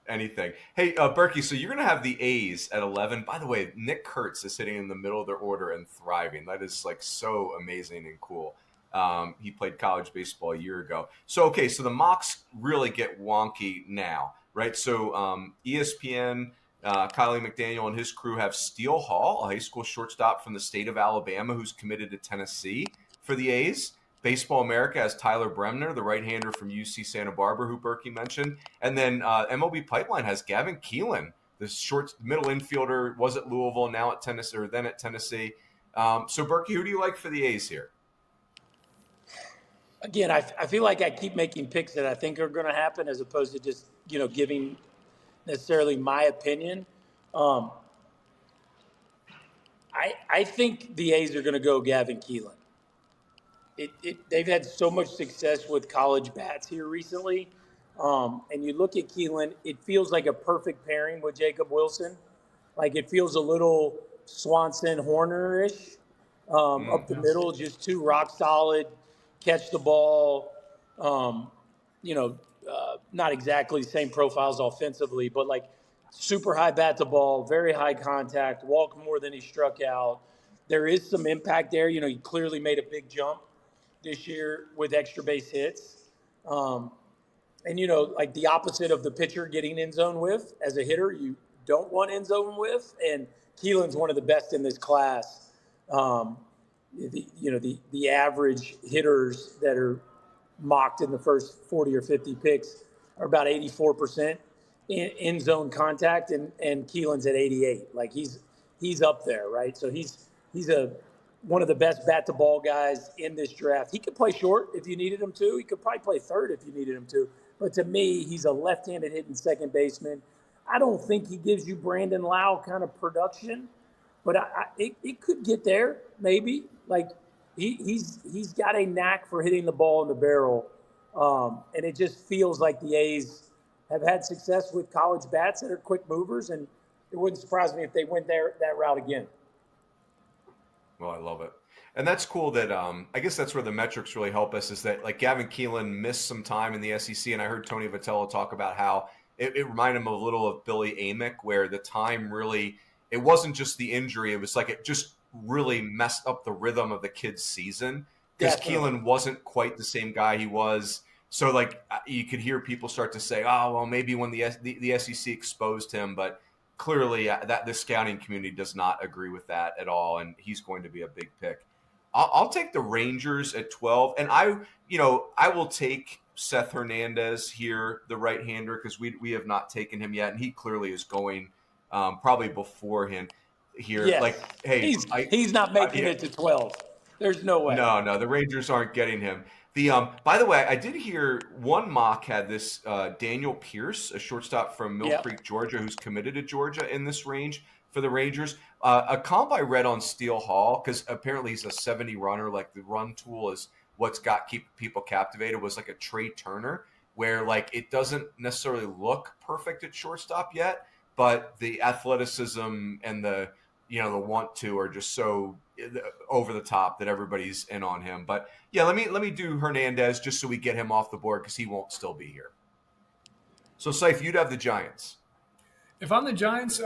anything. Hey, Berkey, so you're going to have the A's at 11. By the way, Nick Kurtz is sitting in the middle of their order and thriving. That is like so amazing and cool. He played college baseball a year ago. So the mocks really get wonky now, right? So ESPN, Kylie McDaniel and his crew have Steele Hall, a high school shortstop from the state of Alabama who's committed to Tennessee for the A's. Baseball America has Tyler Bremner, the right-hander from UC Santa Barbara, who Berkey mentioned. And then MLB Pipeline has Gavin Keelan, the middle infielder, was at Louisville, now at Tennessee, or then at Tennessee. So Berkey, who do you like for the A's here? Again, I feel like I keep making picks that I think are going to happen as opposed to just, giving necessarily my opinion. I think the A's are going to go Gavin Keelan. They've had so much success with college bats here recently. And you look at Keelan, it feels like a perfect pairing with Jacob Wilson. Like it feels a little Swanson Horner-ish up the middle, just 2 rock solid, catch the ball, not exactly the same profiles offensively, but like super high bat to ball, very high contact, walked more than he struck out. There is some impact there. He clearly made a big jump this year with extra base hits. And, like the opposite of the pitcher getting in zone whiff, as a hitter, you don't want in zone whiff. And Keelan's one of the best in this class. The average hitters that are mocked in the first 40 or 50 picks are about 84% in zone contact, and Keelan's at 88. Like he's up there, right? So he's one of the best bat to ball guys in this draft. He could play short if you needed him to. He could probably play third if you needed him to. But to me, he's a left-handed hitting second baseman. I don't think he gives you Brandon Lau kind of production, but it could get there maybe. Like he's got a knack for hitting the ball in the barrel, and it just feels like the A's have had success with college bats that are quick movers, and it wouldn't surprise me if they went that route again. Well, I love it. And that's cool that I guess that's where the metrics really help us, is that like Gavin Keelan missed some time in the SEC, and I heard Tony Vitello talk about how it reminded him a little of Billy Amick, where the time really, it wasn't just the injury, it was like it just really messed up the rhythm of the kid's season, because Keelan wasn't quite the same guy he was. So like you could hear people start to say, oh, well, maybe when the SEC exposed him, but clearly that the scouting community does not agree with that at all, and he's going to be a big pick. I'll take the Rangers at 12, and I will take Seth Hernandez here, the right-hander, because we have not taken him yet, and he clearly is going probably before him here. Yes. Like, hey, he's not making it to 12. There's no way. No, the Rangers aren't getting him. By the way, I did hear one mock had this Daniel Pierce, a shortstop from Mill Creek, Georgia, who's committed to Georgia in this range for the Rangers. A comp I read on Steele Hall, because apparently he's a 70 runner, like the run tool is what's keep people captivated, was like a Trey Turner, where like it doesn't necessarily look perfect at shortstop yet, but the athleticism and the want to are just so over the top that everybody's in on him. But yeah, let me do Hernandez just so we get him off the board because he won't still be here. So, Seif, you'd have the Giants. If I'm the Giants,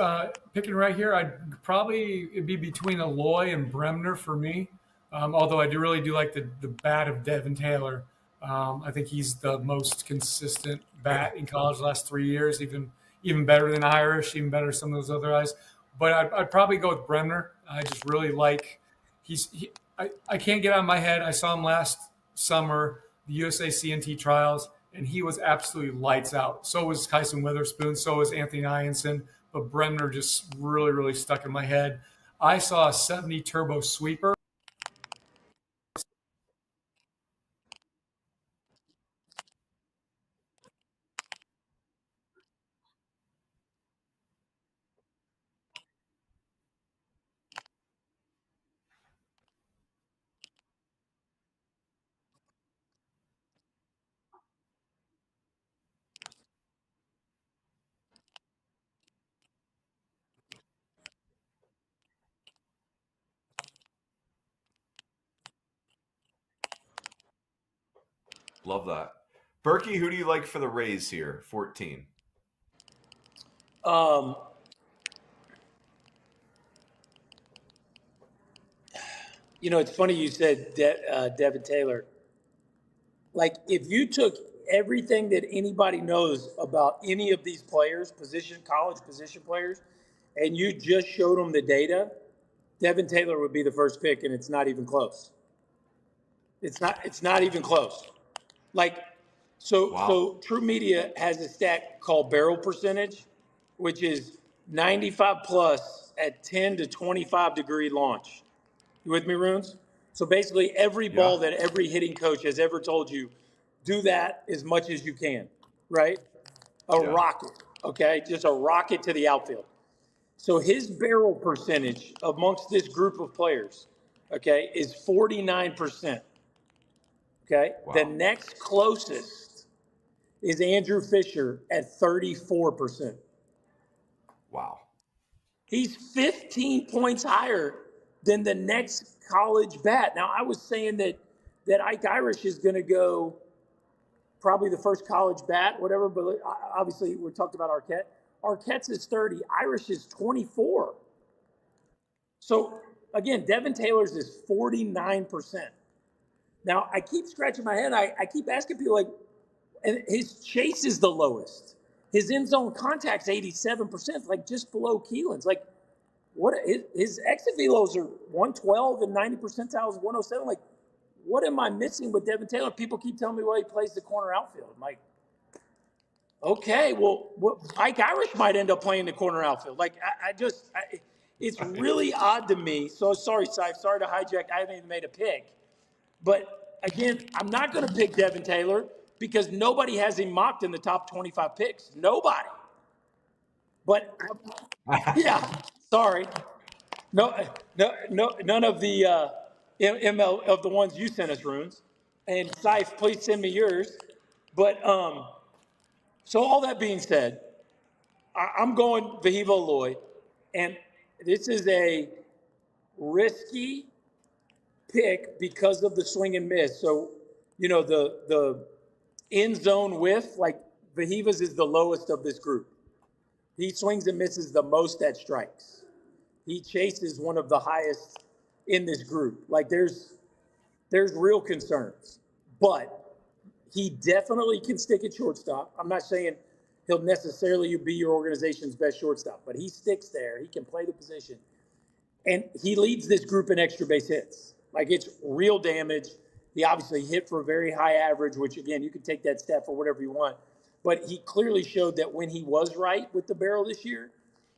picking right here, it'd be between Aloy and Bremner for me. Although I really do like the bat of Devin Taylor. I think he's the most consistent bat in college the last 3 years, even better than Irish, even better than some of those other guys. But I'd probably go with Bremner. I just really like I can't get out of my head. I saw him last summer, the USA CNT trials, and he was absolutely lights out. So was Kyson Witherspoon. So was Anthony Ianson. But Bremner just really, really stuck in my head. I saw a 70 turbo sweeper. Love that. Berkey, who do you like for the Rays here? 14. It's funny you said Devin Taylor. Like, if you took everything that anybody knows about any of these players, college position players, and you just showed them the data, Devin Taylor would be the first pick, and it's not even close. It's not even close. Like, so True Media has a stat called barrel percentage, which is 95 plus at 10 to 25 degree launch. You with me, Runes? So basically, every ball that every hitting coach has ever told you, do that as much as you can, right? A rocket, okay? Just a rocket to the outfield. So his barrel percentage amongst this group of players, okay, is 49%. Okay. Wow. The next closest is Andrew Fisher at 34%. Wow. He's 15 points higher than the next college bat. Now, I was saying that Ike Irish is going to go probably the first college bat, whatever, but obviously we talked about Arquette. Arquette's is 30. Irish is 24. So, again, Devin Taylor's is 49%. Now, I keep scratching my head. I keep asking people, like, and his chase is the lowest. His end zone contact's 87%, like just below Keelan's. Like, what his exit velos are 112 and 90 percentiles 107. Like, what am I missing with Devin Taylor? People keep telling me, well, he plays the corner outfield. I'm like, okay, well, Ike Irish might end up playing the corner outfield. Like, it's really odd to me. So sorry, Seif. Sorry to hijack. I haven't even made a pick. But again, I'm not going to pick Devin Taylor because nobody has him mocked in the top 25 picks. Nobody. But yeah, sorry. No, none of the ML of the ones you sent us, Runes. And Seif, please send me yours. But so all that being said, I'm going Wehiwa Aloy, and this is a risky pick because of the swing and miss. So, the end zone whiff, like Wehiwa's is the lowest of this group. He swings and misses the most at strikes. He chases one of the highest in this group. Like, there's real concerns, but he definitely can stick at shortstop. I'm not saying he'll necessarily be your organization's best shortstop, but he sticks there. He can play the position. And he leads this group in extra base hits. Like, it's real damage. He obviously hit for a very high average, which, again, you can take that stat for whatever you want. But he clearly showed that when he was right with the barrel this year,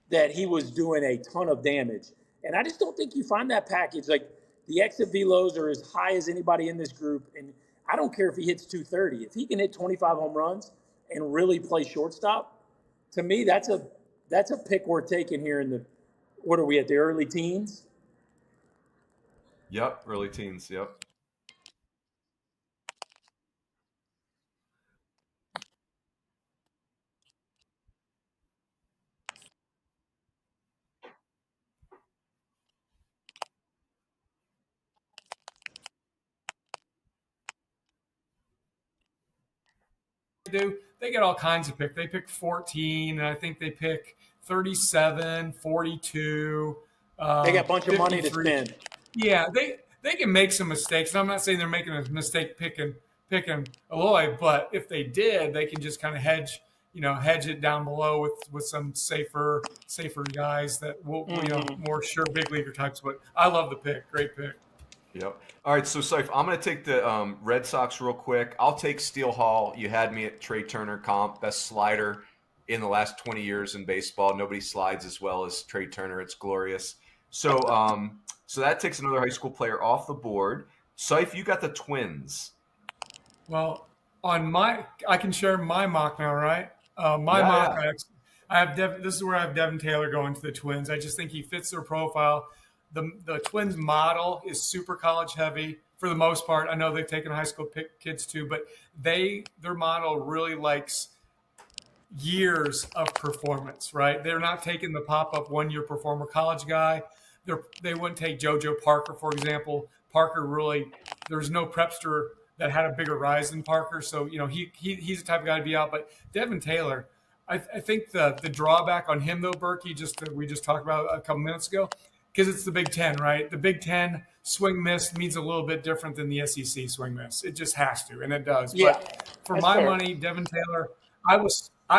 that he was doing a ton of damage. And I just don't think you find that package. Like, the exit velos are as high as anybody in this group. And I don't care if he hits 230. If he can hit 25 home runs and really play shortstop, to me, that's a pick worth taking here in the, what are we at, the early teens? Yep, early teens, yep. do? They get all kinds of picks. They pick 14, and I think they pick 37, 42. They got a bunch of money to 53. spend. Yeah, they can make some mistakes. And I'm not saying they're making a mistake picking Aloy, but if they did, they can just kind of hedge it down below with some safer guys that will, more sure big leaguer types. But I love the pick. Great pick. Yep. All right, so Seif, I'm going to take the Red Sox real quick. I'll take Steele Hall. You had me at Trey Turner comp, best slider in the last 20 years in baseball. Nobody slides as well as Trey Turner. It's glorious. So so that takes another high school player off the board. Seif, you got the Twins. Well, I can share my mock now, right? Mock, I have this is where I have Devin Taylor going to the Twins. I just think he fits their profile. The Twins model is super college heavy for the most part. I know they've taken high school kids too, but their model really likes years of performance, right? They're not taking the pop-up one-year performer college guy. They wouldn't take JoJo Parker, for example. Parker really, there's no prepster that had a bigger rise than Parker. So, he's the type of guy to be out. But Devin Taylor, I think the drawback on him, though, Burke, we just talked about a couple minutes ago, because it's the Big Ten, right? The Big Ten swing miss means a little bit different than the SEC swing miss. It just has to, and it does. Yeah, but for my money, Devin Taylor, I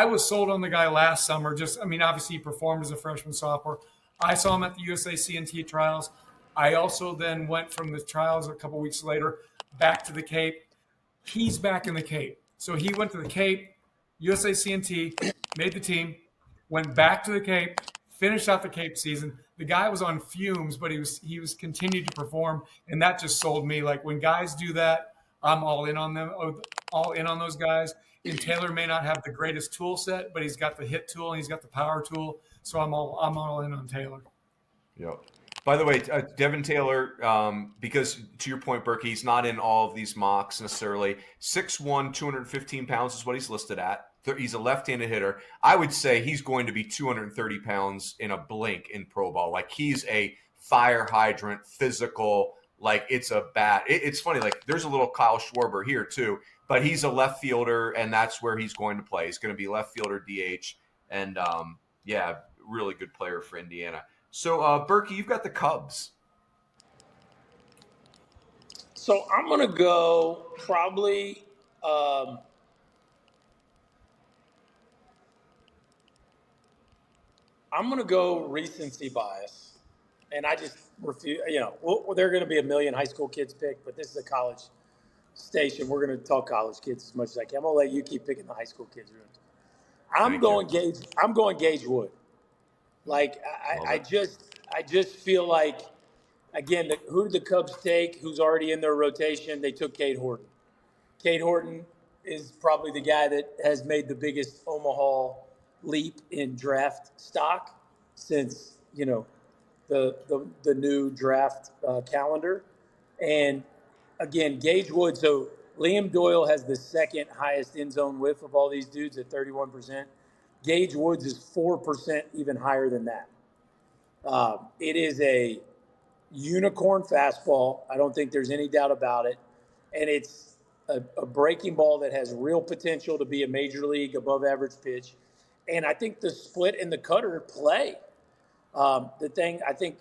was sold on the guy last summer. Obviously he performed as a freshman, sophomore. I saw him at the USA CNT trials. I also then went from the trials a couple weeks later back to the Cape. He's back in the Cape. So he went to the Cape, USA CNT, made the team, went back to the Cape, finished out the Cape season. The guy was on fumes, but he was continued to perform, and that just sold me. Like, when guys do that, I'm all in on them, all in on those guys. And Taylor may not have the greatest tool set, but he's got the hit tool and he's got the power tool. So I'm all in on Taylor. Yep. By the way, Devin Taylor, because to your point, Burke, he's not in all of these mocks necessarily. 6'1", 215 pounds is what he's listed at. He's a left-handed hitter. I would say he's going to be 230 pounds in a blink in pro ball. Like, he's a fire hydrant, physical, like it's a bat. It's funny, like there's a little Kyle Schwarber here too, but he's a left fielder, and that's where he's going to play. He's going to be left fielder DH, and really good player for Indiana. So, Burke, you've got the Cubs. So I'm going to go probably I'm going to go recency bias. And I just refuse, there are going to be a million high school kids picked, but this is a college station. We're going to talk college kids as much as I can. I'm going to let you keep picking the high school kids. I'm going Gage Wood. Like, I just feel like, again, who did the Cubs take who's already in their rotation? They took Cade Horton. Cade Horton is probably the guy that has made the biggest Omaha leap in draft stock since, the new draft calendar. And, again, Gage Wood. So Liam Doyle has the second highest end zone whiff of all these dudes at 31%. Gage Woods is 4% even higher than that. It is a unicorn fastball. I don't think there's any doubt about it. And it's a breaking ball that has real potential to be a major league above average pitch. And I think the split and the cutter play. The thing I think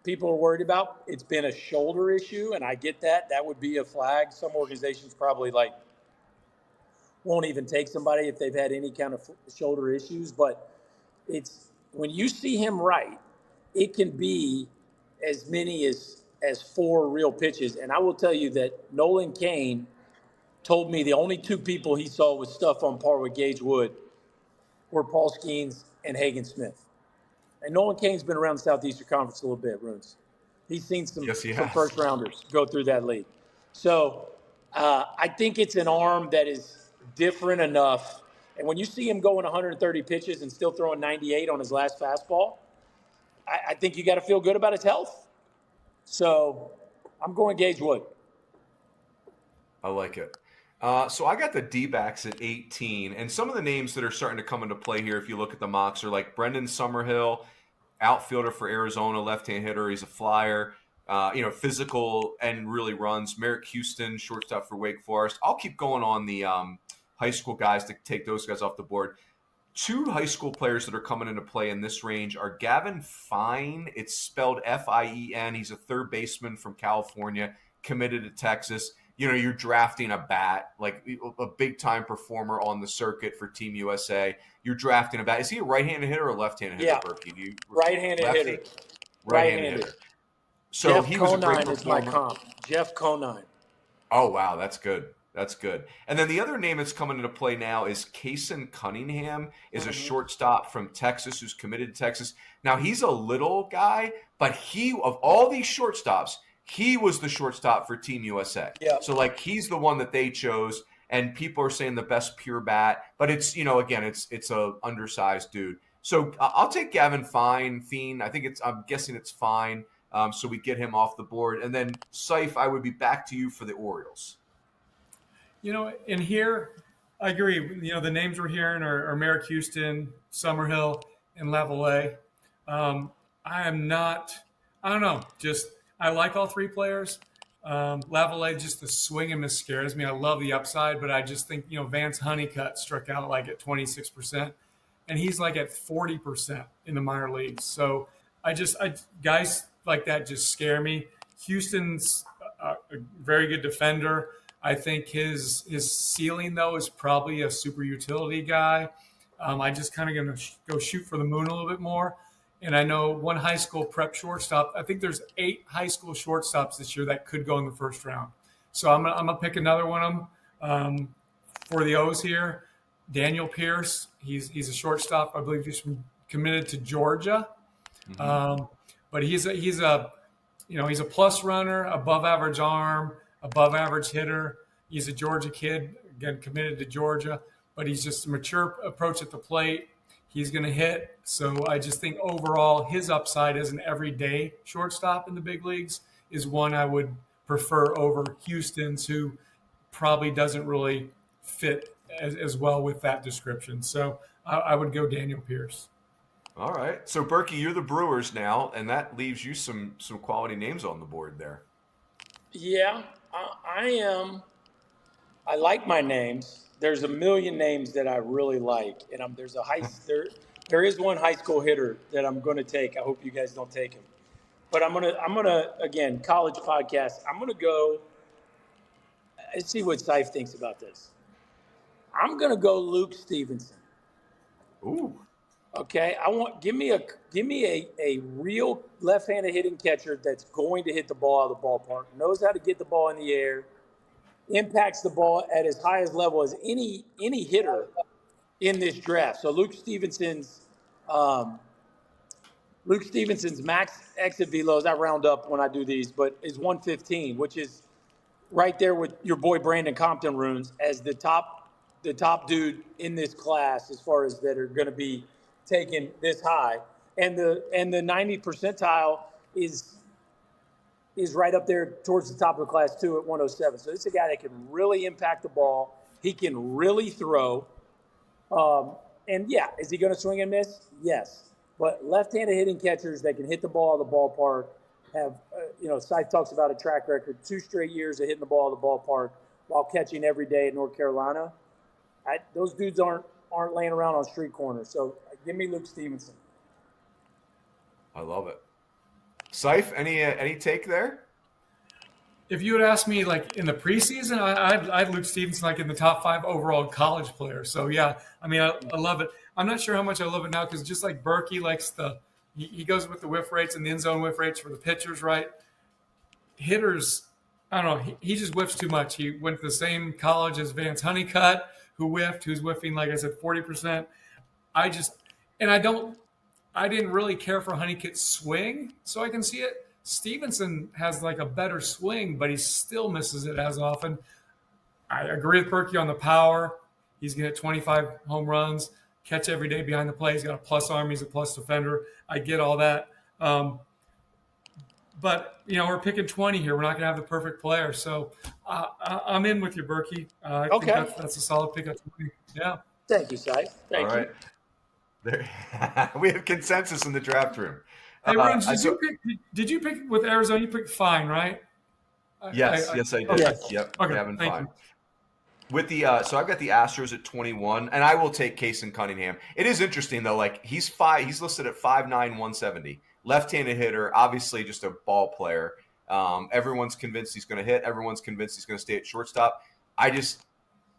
people are worried about, it's been a shoulder issue, and I get that. That would be a flag. Some organizations probably won't even take somebody if they've had any kind of shoulder issues. But it's when you see him right, it can be as many as 4 real pitches. And I will tell you that Nolan Cain told me the only 2 people he saw with stuff on par with Gage Wood were Paul Skeens and Hagen Smith. And Nolan Cain's been around the Southeastern Conference a little bit, Runes. He's seen some first-rounders go through that league. So I think it's an arm that is different enough. And when you see him going 130 pitches and still throwing 98 on his last fastball, I think you got to feel good about his health. So I'm going Gage Wood. I like it. So I got the D-backs at 18, and some of the names that are starting to come into play here, if you look at the mocks, are like Brendan Summerhill, outfielder for Arizona, left-hand hitter. He's a flyer, physical and really runs. Merrick Houston, shortstop for Wake Forest. I'll keep going on the high school guys to take those guys off the board. 2 high school players that are coming into play in this range are Gavin Fine. It's spelled Fien. He's a third baseman from California, committed to Texas. You're drafting a bat, like a big-time performer on the circuit for Team USA. You're drafting a bat. Is he a right-handed hitter or a left-handed hitter, Burke? Right-handed hitter. Right-handed hitter. So Jeff he was a great Conine is my performer. comp. Jeff Conine. Oh, wow. That's good. That's good. And then the other name that's coming into play now is Kason Cunningham, is a shortstop from Texas who's committed to Texas. Now, he's a little guy, but of all these shortstops, he was the shortstop for Team USA. Yeah. So, he's the one that they chose, and people are saying the best pure bat. But it's, again, it's a undersized dude. So I'll take Gavin Fien. I'm guessing it's Fine. So we get him off the board. And then, Seif, I would be back to you for the Orioles. In here, I agree. The names we're hearing are Merrick Houston, Summerhill, and Lavallee. I don't know. I like all 3 players. Lavallee, just the swing and miss scares me. I love the upside, but I just think, Vance Honeycutt struck out at 26%, and he's at 40% in the minor leagues. So guys like that just scare me. Houston's a very good defender. I think his ceiling, though, is probably a super utility guy. I just kind of going to go shoot for the moon a little bit more. And I know one high school prep shortstop. I think there's 8 high school shortstops this year that could go in the first round. So I'm gonna pick another one of them for the O's here. Daniel Pierce. He's a shortstop. I believe he's committed to Georgia. Mm-hmm. But he's a plus runner, above average arm, above average hitter. He's a Georgia kid, again, committed to Georgia, but he's just a mature approach at the plate. He's going to hit. So I just think overall his upside as an everyday shortstop in the big leagues is one I would prefer over Houston's, who probably doesn't really fit as well with that description. So I would go Daniel Pierce. All right. So, Berkey, you're the Brewers now, and that leaves you some quality names on the board there. Yeah, I am. I like my names. There's a million names that I really like, and there is one high school hitter that I'm going to take. I hope you guys don't take him, but I'm gonna again, college podcast. I'm gonna go. Let's see what Seif thinks about this. I'm gonna go Luke Stevenson. Ooh. Okay, give me a real left-handed hitting catcher that's going to hit the ball out of the ballpark, knows how to get the ball in the air, impacts the ball at as high as level as any hitter in this draft. So Luke Stevenson's max exit velos, I round up when I do these, but is 115, which is right there with your boy Brandon Compton runes as the top dude in this class as far as that are going to be taken this high, and the 90 percentile is right up there towards the top of the class too at 107. So this is a guy that can really impact the ball. He can really throw, and yeah, is he going to swing and miss? Yes, but left-handed hitting catchers that can hit the ball out of the ballpark have, Seif talks about a track record, 2 straight years of hitting the ball out of the ballpark while catching every day at North Carolina. Those dudes aren't laying around on street corners. So give me Luke Stevenson. I love it. Seif, any take there? If you had asked me in the preseason, I'd Luke Stevenson in the top 5 overall college players. So yeah, I mean, I love it. I'm not sure how much I love it now because just like Berkey likes he goes with the whiff rates and the end zone whiff rates for the pitchers, right? Hitters, I don't know. He just whiffs too much. He went to the same college as Vance Honeycutt, who's whiffing, like I said, 40%. I didn't really care for Honeycutt's swing, so I can see it. Stevenson has a better swing, but he still misses it as often. I agree with Berkey on the power. He's going to hit 25 home runs, catch every day behind the plate. He's got a plus arm. He's a plus defender. I get all that. But, we're picking 20 here. We're not going to have the perfect player. So I'm in with you, Berkey. I think that's a solid pick at 20. Yeah. Thank you, Seif. Thank you. There, we have consensus in the draft room. Hey, Runs, did you pick with Arizona? You picked Fine, right? Yes, I did. Yes. Yep, okay, Gavin Fine. With the so I've got the Astros at 21, and I will take Kason Cunningham. It is interesting though, like he's listed at 5'9", 170, left-handed hitter, obviously just a ball player. Everyone's convinced he's going to hit. Everyone's convinced he's going to stay at shortstop. I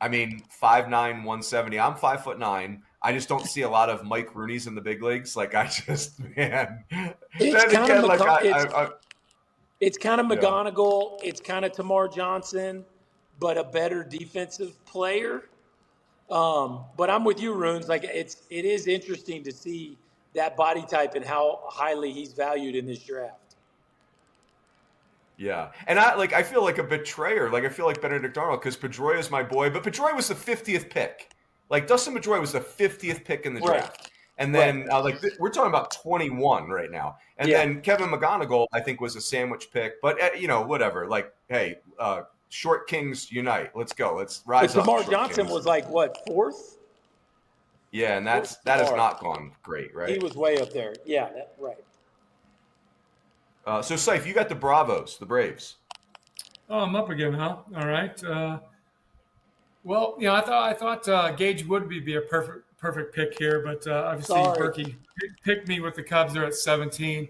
mean, 5'9", 170. I'm 5'9". I just don't see a lot of Mike Rooneys in the big leagues. Like man. It's kind of McGonigal. It's kind of Tamar Johnson, but a better defensive player. But I'm with you, Runes. Like it is interesting to see that body type and how highly he's valued in this draft. Yeah, and I feel like a betrayer. Like I feel like Benedict Arnold because Pedroia is my boy, but Pedroia was the 50th pick. Like Dustin Pedroia was the 50th pick in the draft, and then we're talking about 21 right now. And then Kevin McGonigal, I think, was a sandwich pick, but whatever. Like, hey, short kings unite. Let's go. Let's rise up. Tamar Johnson was like what, fourth? Yeah, and that has not gone great, right? He was way up there. Yeah, right. So, Seif, you got the Bravos, the Braves. Oh, I'm up again, huh? All right. Well, I thought Gage would be a perfect pick here, but obviously Burke picked me with the Cubs. They're at 17.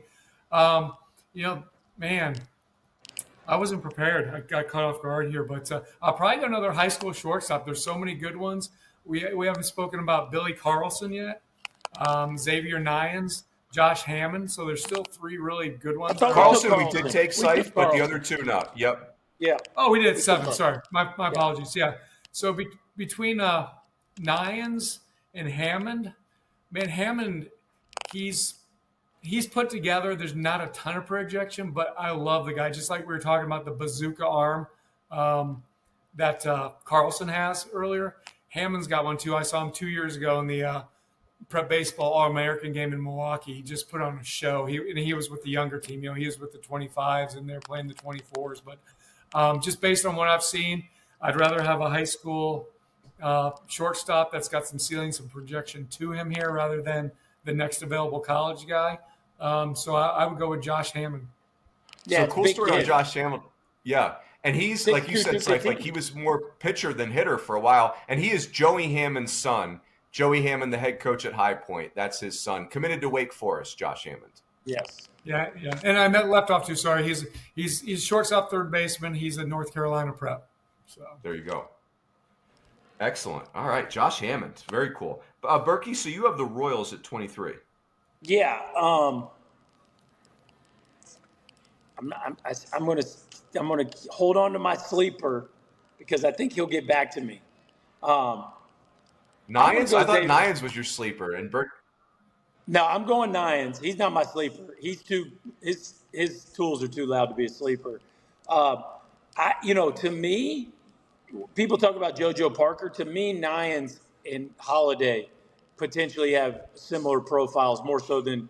Man, I wasn't prepared. I got caught off guard here, but I'll probably go another high school shortstop. There's so many good ones. We haven't spoken about Billy Carlson yet, Xavier Nyans, Josh Hammond. So there's still three really good ones. Carlson, we did take Seif, but the other two not. Yep. Yeah. Oh, we did 7. Sorry, my apologies. Yeah. So between Nyans and Hammond, man, Hammond, he's put together. There's not a ton of projection, but I love the guy. Just like we were talking about the bazooka arm that Carlson has earlier. Hammond's got one too. I saw him 2 years ago in the prep baseball All-American game in Milwaukee. He just put on a show. He was with the younger team. He was with the 25s, and they're playing the 24s. But just based on what I've seen, I'd rather have a high school shortstop that's got some ceiling, some projection to him here rather than the next available college guy. So I would go with Josh Hammond. Yeah, so cool story on Josh Hammond. Yeah. And he's, like you said, Seif, like he was more pitcher than hitter for a while. And he is Joey Hammond's son. Joey Hammond, the head coach at High Point. That's his son. Committed to Wake Forest, Josh Hammond. Yes. Yeah. And I left off too. Sorry. He's shortstop, third baseman. He's a North Carolina prep. So there you go. Excellent. All right, Josh Hammond. Very cool. Burke, so you have the Royals at 23. Yeah. I'm gonna hold on to my sleeper because I think he'll get back to me. Nyans? I thought Nyans was your sleeper, and Burke. No, I'm going Nyans. He's not my sleeper. His tools are too loud to be a sleeper. To me, people talk about JoJo Parker. To me, Nyans and Holiday potentially have similar profiles, more so than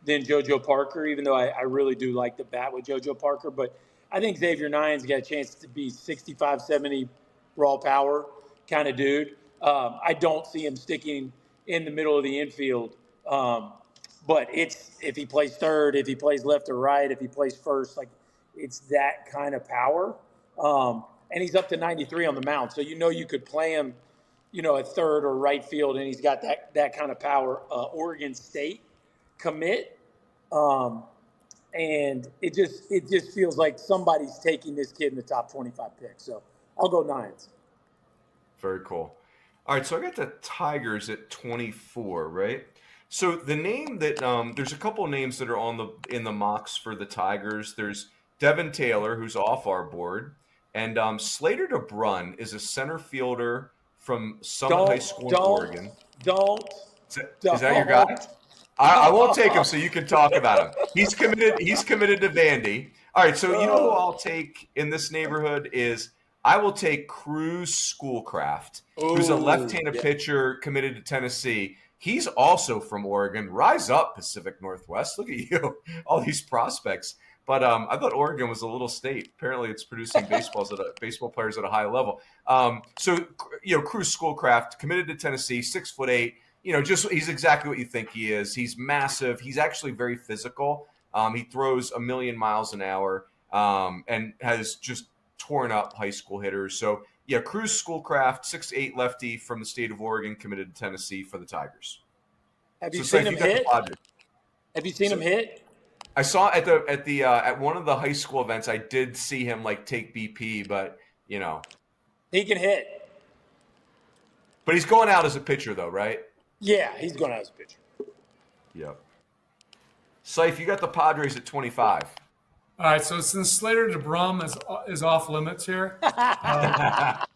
JoJo Parker, even though I really do like the bat with JoJo Parker. But I think Xavier Nyans got a chance to be 65, 70 raw power kind of dude. I don't see him sticking in the middle of the infield. But it's if he plays third, if he plays left or right, if he plays first, like it's that kind of power. And he's up to 93 on the mound. So you could play him, at third or right field, and he's got that kind of power. Oregon State commit. And it just feels like somebody's taking this kid in the top 25 pick. So I'll go Nyans. Very cool. All right, so I got the Tigers at 24, right? So the name that there's a couple of names that are in the mocks for the Tigers. There's Devin Taylor, who's off our board, and Slater DeBrun is a center fielder from Summit High School in Oregon. Is that your guy? I won't take him, so you can talk about him. He's committed to Vandy. All right, so you know who I'll take in this neighborhood is I will take Cruz Schoolcraft, who's a left-handed pitcher committed to Tennessee. He's also from Oregon. Rise up, Pacific Northwest. Look at you, all these prospects. But I thought Oregon was a little state. Apparently, it's producing baseball players at a high level. Cruz Schoolcraft committed to Tennessee, 6'8". He's exactly what you think he is. He's massive. He's actually very physical. He throws 1,000,000 miles an hour and has just torn up high school hitters. So Cruz Schoolcraft, 6'8" lefty from the state of Oregon, committed to Tennessee for the Tigers. Have you seen him hit? Have you seen him hit? I saw at one of the high school events. I did see him like take BP, but you know, he can hit. But he's going out as a pitcher, though, right? Yeah, he's going out as a pitcher. Yep. Seif, you got the Padres at 25. All right, so since Slater DeBrum is off limits here, I'm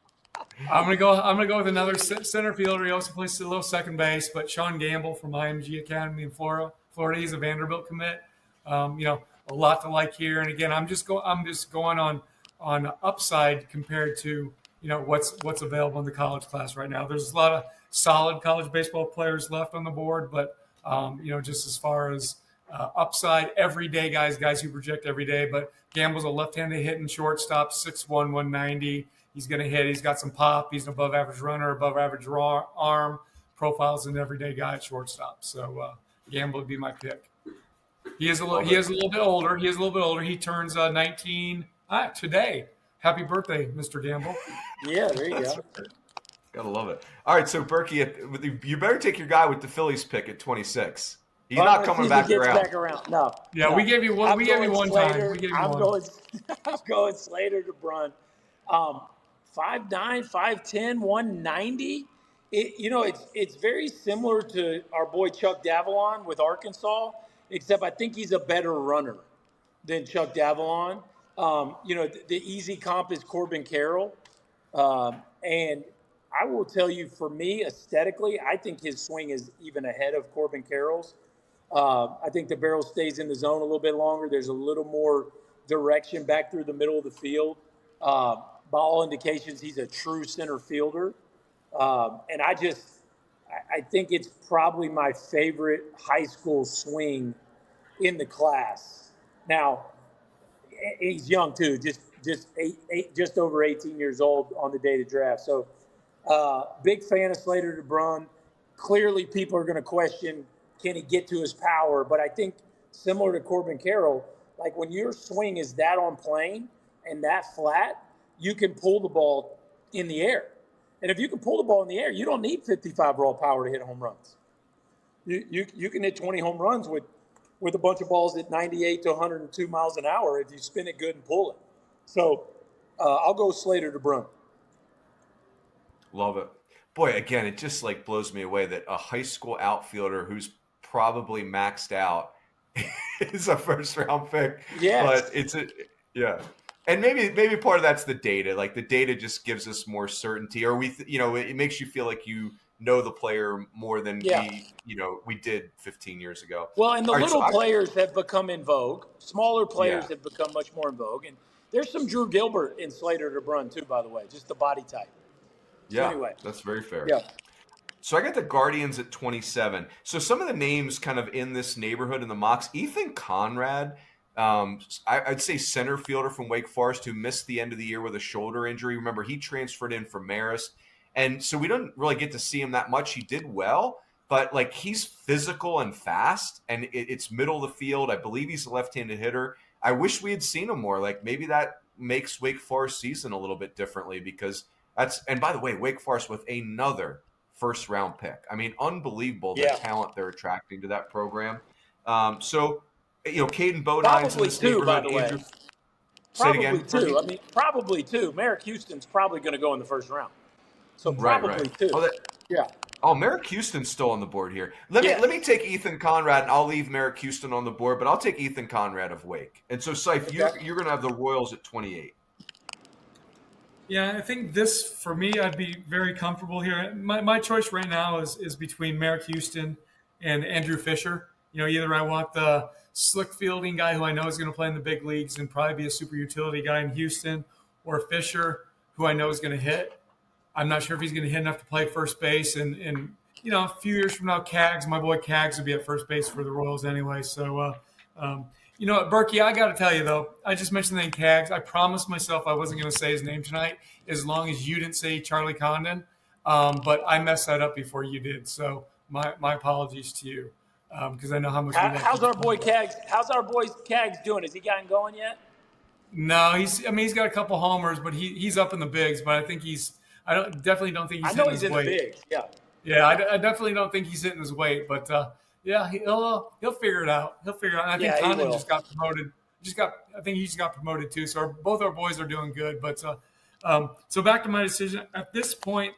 gonna go with another center fielder. He also plays a little second base, but Sean Gamble from IMG Academy in Florida. He's a Vanderbilt commit. A lot to like here. And again, I'm just going on upside compared to what's available in the college class right now. There's a lot of solid college baseball players left on the board, but just as far as upside, everyday guys who project every day. But Gamble's a left-handed hitting shortstop, 6'1", 190. He's going to hit. He's got some pop. He's an above-average runner, above-average arm. Profiles an everyday guy at shortstop. So Gamble would be my pick. He is a little bit older. He turns 19 today. Happy birthday, Mr. Gamble. Yeah, there you go. Gotta love it. All right, so Berkey, you better take your guy with the Phillies pick at 26. He's not coming back around. No. Yeah, no. we gave you one. We gave you one Slater, time. I'm going Slater DeBrun. 5'9", 5'10", 190. It's very similar to our boy Chuck Davalon with Arkansas, except I think he's a better runner than Chuck Davalon. The easy comp is Corbin Carroll. And I will tell you, for me, aesthetically, I think his swing is even ahead of Corbin Carroll's. I think the barrel stays in the zone a little bit longer. There's a little more direction back through the middle of the field. By all indications, he's a true center fielder. And I think it's probably my favorite high school swing in the class. Now, he's young too, just over 18 years old on the day of the draft. So, big fan of Slater DeBrun. Clearly, people are going to question, can he get to his power? But I think similar to Corbin Carroll, like when your swing is that on plane and that flat, you can pull the ball in the air. And if you can pull the ball in the air, you don't need 55 raw power to hit home runs. You can hit 20 home runs with a bunch of balls at 98 to 102 miles an hour if you spin it good and pull it. So I'll go Slater DeBrun. Love it. Boy, again, it just like blows me away that a high school outfielder who's probably maxed out is a first round pick. Yeah. But and maybe part of that's the data. Like the data just gives us more certainty, or it makes you feel like you know the player more than we did 15 years ago. Well, and the players have become in vogue. Smaller players have become much more in vogue. And there's some Drew Gilbert in Slater DeBrun too, by the way, just the body type. So anyway, that's very fair. Yeah. So I got the Guardians at 27. So some of the names kind of in this neighborhood in the mocks, Ethan Conrad, I'd say center fielder from Wake Forest who missed the end of the year with a shoulder injury. Remember, he transferred in from Marist. And so we don't really get to see him that much. He did well, but like he's physical and fast, and it's middle of the field. I believe he's a left-handed hitter. I wish we had seen him more. Like maybe that makes Wake Forest season a little bit differently because and by the way, Wake Forest with another first-round pick. I mean, unbelievable the talent they're attracting to that program. Caden Bodine's in this neighborhood. By the way. Say it again. Two. I mean, probably two. Merrick Houston's probably going to go in the first round. So probably two. Merrick Houston's still on the board here. Let me take Ethan Conrad, and I'll leave Merrick Houston on the board, but I'll take Ethan Conrad of Wake. And so, Seif, you're going to have the Royals at 28. Yeah, I think this, for me, I'd be very comfortable here. My choice right now is between Merrick Houston and Andrew Fisher. Either I want the slick fielding guy who I know is going to play in the big leagues and probably be a super utility guy in Houston, or Fisher, who I know is going to hit. I'm not sure if he's going to hit enough to play first base. And a few years from now, my boy Kaggs will be at first base for the Royals anyway. So, Berkey, I got to tell you, though, I just mentioned the name Kaggs. I promised myself I wasn't going to say his name tonight as long as you didn't say Charlie Condon. But I messed that up before you did. So my apologies to you because I know how much. How's our boy Kaggs? How's our boy Kaggs doing? Has he gotten going yet? No, he's got a couple homers, but he's up in the bigs. But I think definitely don't think he's I know hitting he's his in weight. the bigs. Yeah. Yeah, I definitely don't think he's hitting his weight, but yeah, he'll figure it out. He'll figure it out. And I think Condon just got promoted. I think he just got promoted too. So both our boys are doing good. But so back to my decision. At this point,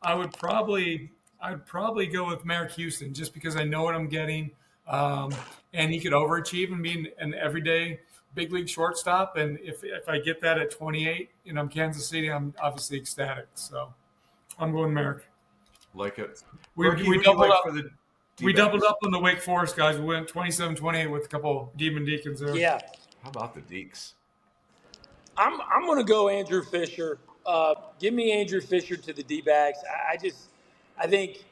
I'd probably go with Merrick Houston just because I know what I'm getting, and he could overachieve and be an everyday big league shortstop. And if I get that at 28, and I'm Kansas City, I'm obviously ecstatic. So I'm going Merrick. Like it. We doubled up. We doubled up on the Wake Forest guys. We went 27-28 with a couple Demon Deacons there. Yeah. How about the Deeks? I'm going to go Andrew Fisher. Give me Andrew Fisher to the D-backs. I think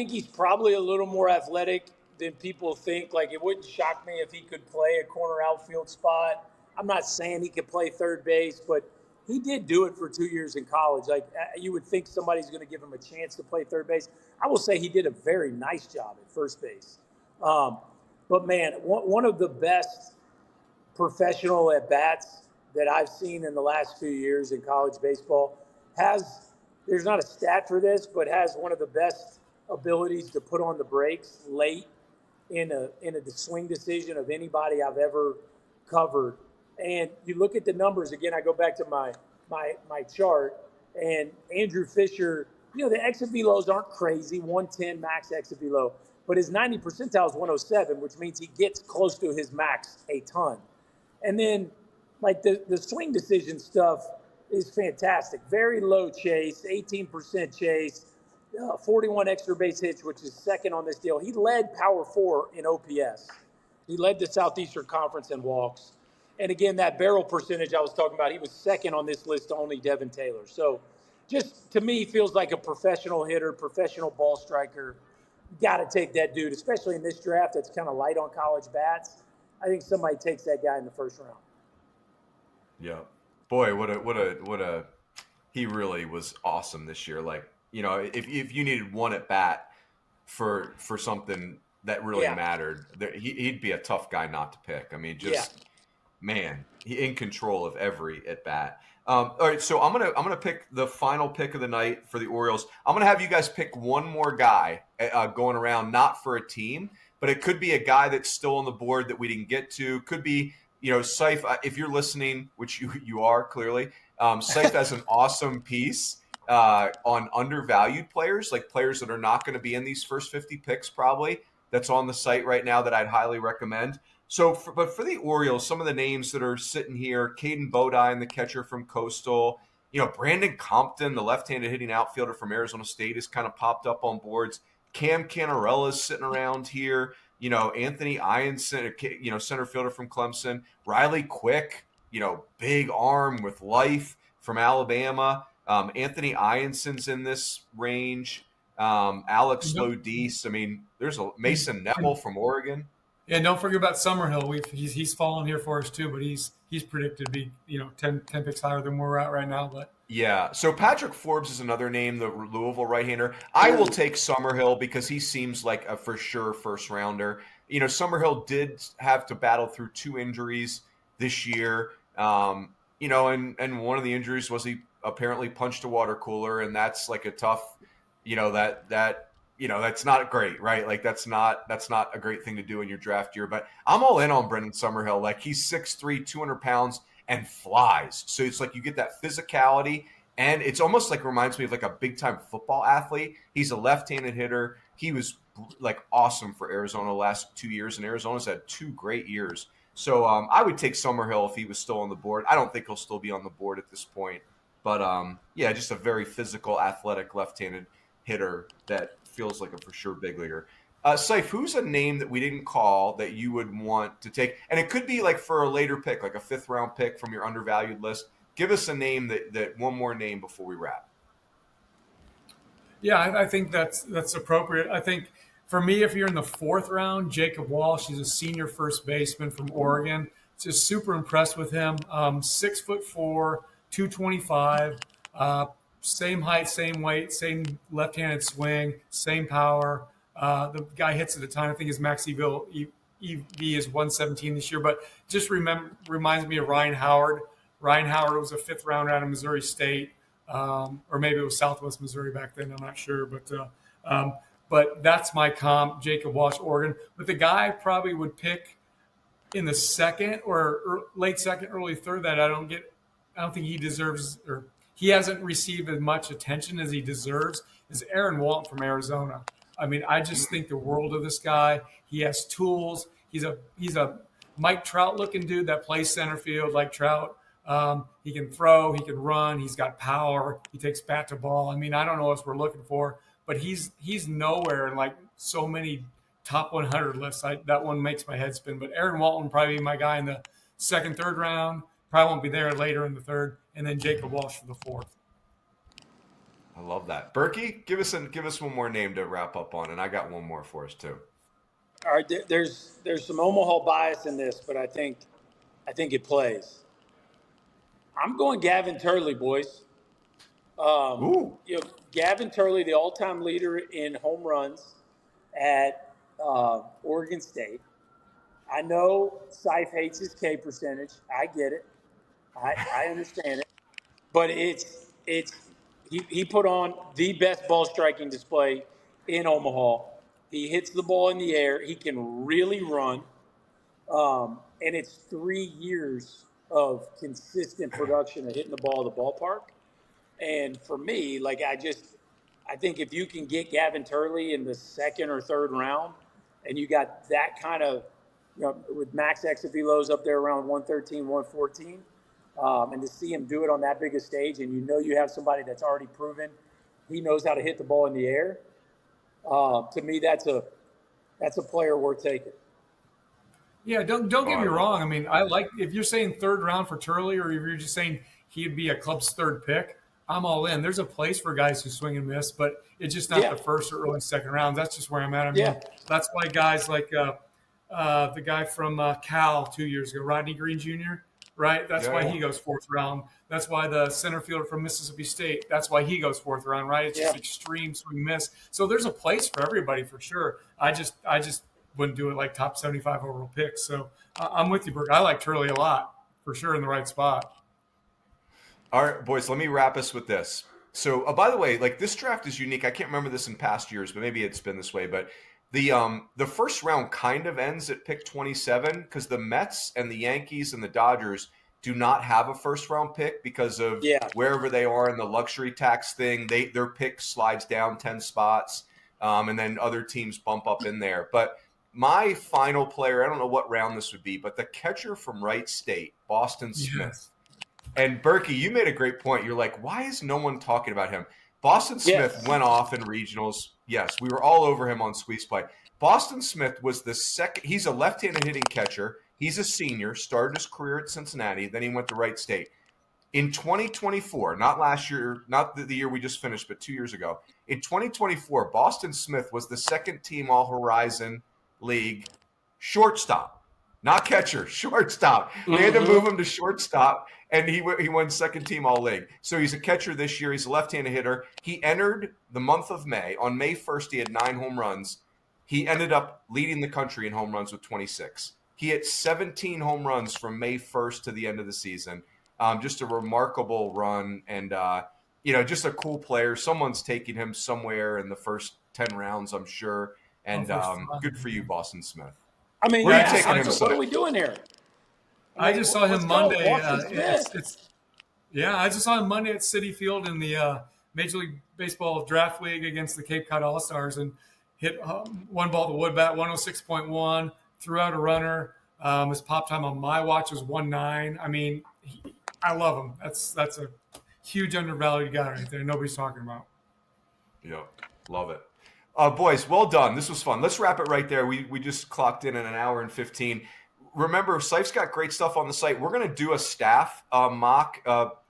he's probably a little more athletic than people think. Like, it wouldn't shock me if he could play a corner outfield spot. I'm not saying he could play third base, but he did do it for 2 years in college. Like, you would think somebody's going to give him a chance to play third base. I will say he did a very nice job at first base. But, man, one of the best professional at-bats that I've seen in the last few years in college baseball there's not a stat for this, but has one of the best abilities to put on the brakes late in a swing decision of anybody I've ever covered. And you look at the numbers again. I go back to my chart, and Andrew Fisher. The exit velos aren't crazy, 110 max exit velo, but his 90 percentile is 107, which means he gets close to his max a ton. And then, like the swing decision stuff is fantastic. Very low chase, 18% chase, 41 extra base hits, which is second on this deal. He led Power 4 in OPS. He led the Southeastern Conference in walks. And again, that barrel percentage I was talking about, he was second on this list to only Devin Taylor. So just to me, feels like a professional hitter, professional ball striker. You got to take that dude, especially in this draft that's kind of light on college bats. I think somebody takes that guy in the first round. Yeah. Boy, what a he really was awesome this year. Like, if you needed one at bat for something that really mattered, he'd be a tough guy not to pick. I mean, man, he in control of every at bat. All right, so I'm gonna pick the final pick of the night for the Orioles. I'm gonna have you guys pick one more guy going around, not for a team, but it could be a guy that's still on the board that we didn't get to. Could be, Seif, if you're listening, which you are clearly. Seif has an awesome piece on undervalued players, like players that are not going to be in these first 50 picks probably. That's on the site right now that I'd highly recommend. So, but for the Orioles, some of the names that are sitting here: Caden Bodine, the catcher from Coastal. Brandon Compton, the left-handed hitting outfielder from Arizona State, has kind of popped up on boards. Cam Cannarella's sitting around here. Anthony Ianson, center fielder from Clemson. Riley Quick, big arm with life from Alabama. Anthony Ianson's in this range. Alex Lodice. I mean, there's a Mason Neville from Oregon. Yeah, don't forget about Summerhill. He's fallen here for us too, but he's predicted to be 10 picks higher than where we're at right now. But yeah, so Patrick Forbes is another name, the Louisville right-hander. I will take Summerhill because he seems like a for sure first rounder. Summerhill did have to battle through 2 injuries this year. And one of the injuries was he apparently punched a water cooler, and that's like a tough, that's not great, right? Like that's not a great thing to do in your draft year. But I'm all in on Brendan Summerhill. Like he's 6'3", 200 pounds and flies. So it's like you get that physicality, and it's almost like reminds me of like a big time football athlete. He's a left-handed hitter. He was like awesome for Arizona the last 2 years, and Arizona's had 2 great years. So I would take Summerhill if he was still on the board. I don't think he'll still be on the board at this point. But just a very physical, athletic left-handed hitter that feels like a for sure big leaguer. Seif, who's a name that we didn't call that you would want to take? And it could be like for a later pick, like a 5th round pick from your undervalued list. Give us a name that one more name before we wrap. Yeah, I think that's appropriate. I think for me, if you're in the 4th round, Jacob Walsh, he's a senior first baseman from Oregon. Just super impressed with him. 6'4", 225. Same height, same weight, same left-handed swing, same power. The guy hits at a time. I think his max EV is 117 this year, but just reminds me of Ryan Howard. Ryan Howard was a 5th rounder out of Missouri State, or maybe it was Southwest Missouri back then. I'm not sure, but that's my comp, Jacob Walsh, Oregon. But the guy I probably would pick in the second or late second, early third that I don't think he deserves, or he hasn't received as much attention as he deserves, is Aaron Walton from Arizona. I mean, I just think the world of this guy. He has tools. He's a Mike Trout looking dude that plays center field like Trout. He can throw, he can run, he's got power, he takes bat to ball. I mean, I don't know what we're looking for, but he's nowhere in like so many top 100 lists. That one makes my head spin. But Aaron Walton probably be my guy in the second, third round. Probably won't be there later in the third, and then Jacob Walsh for the fourth. I love that. Berkey, give us one more name to wrap up on, and I got one more for us too. All right, there's some Omaha bias in this, but I think it plays. I'm going Gavin Turley, boys. Gavin Turley, the all-time leader in home runs at Oregon State. I know Seif hates his K percentage. I get it. I understand it. But he put on the best ball striking display in Omaha. He hits the ball in the air. He can really run. And it's 3 years of consistent production of hitting the ball at the ballpark. And for me, I think if you can get Gavin Turley in the second or third round, and you got that kind of, with max exit velos up there around 113, 114, and to see him do it on that big a stage, and you have somebody that's already proven he knows how to hit the ball in the air. To me, that's a player worth taking. Yeah, don't get me wrong. I mean, I like if you're saying third round for Turley, or if you're just saying he'd be a club's third pick, I'm all in. There's a place for guys who swing and miss, but it's just not the first or early second round. That's just where I'm at. I mean, that's why guys like the guy from Cal 2 years ago, Rodney Green Jr., right? That's why he goes fourth round. That's why the center fielder from Mississippi State, that's why he goes fourth round, right? It's just extreme swing miss. So there's a place for everybody for sure. I just wouldn't do it like top 75 overall picks. So I'm with you, Burke. I like Turley a lot for sure in the right spot. All right, boys, let me wrap us with this. So, by the way, this draft is unique. I can't remember this in past years, but maybe it's been this way. But the first round kind of ends at pick 27 because the Mets and the Yankees and the Dodgers do not have a first round pick because of wherever they are in the luxury tax thing. Their pick slides down 10 spots, and then other teams bump up in there. But my final player, I don't know what round this would be, but the catcher from Wright State, Boston Smith. And Berkey, you made a great point. You're like, why is no one talking about him? Boston Smith went off in regionals. Yes, we were all over him on Squeeze Play. Boston Smith was the second. He's a left-handed hitting catcher. He's a senior, started his career at Cincinnati. Then he went to Wright State. In 2024, not last year, not the year we just finished, but 2 years ago, in 2024, Boston Smith was the second team All-Horizon League shortstop. Not catcher, shortstop. They had to move him to shortstop, and he won second team All-League. So he's a catcher this year. He's a left-handed hitter. He entered the month of May. On May 1st, he had 9 home runs. He ended up leading the country in home runs with 26. He hit 17 home runs from May 1st to the end of the season. Just a remarkable run, and just a cool player. Someone's taking him somewhere in the first 10 rounds, I'm sure. And good for you, Boston Smith. I mean, what are we doing here? I just saw him Monday. I just saw him Monday at Citi Field in the Major League Baseball Draft League against the Cape Cod All-Stars and hit one ball to wood bat, 106.1, threw out a runner. His pop time on my watch was 1.9. I mean, I love him. That's a huge undervalued guy right there. Nobody's talking about. Yeah, love it. Boys, well done. This was fun. Let's wrap it right there. We just clocked in at an hour and 15. Remember, Seif's got great stuff on the site. We're going to do a staff mock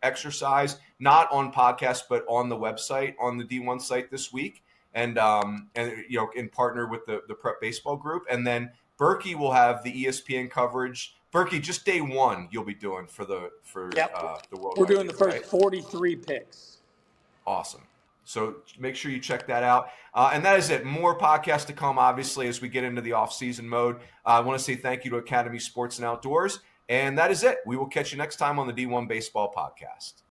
exercise, not on podcast, but on the website, on the D1 site this week, and in partner with the Prep Baseball group. And then Berkey will have the ESPN coverage. Berkey, just day one you'll be doing for the World. We're doing the first 43 picks. Awesome. So make sure you check that out. And that is it. More podcasts to come, obviously, as we get into the off-season mode. I want to say thank you to Academy Sports and Outdoors. And that is it. We will catch you next time on the D1 Baseball Podcast.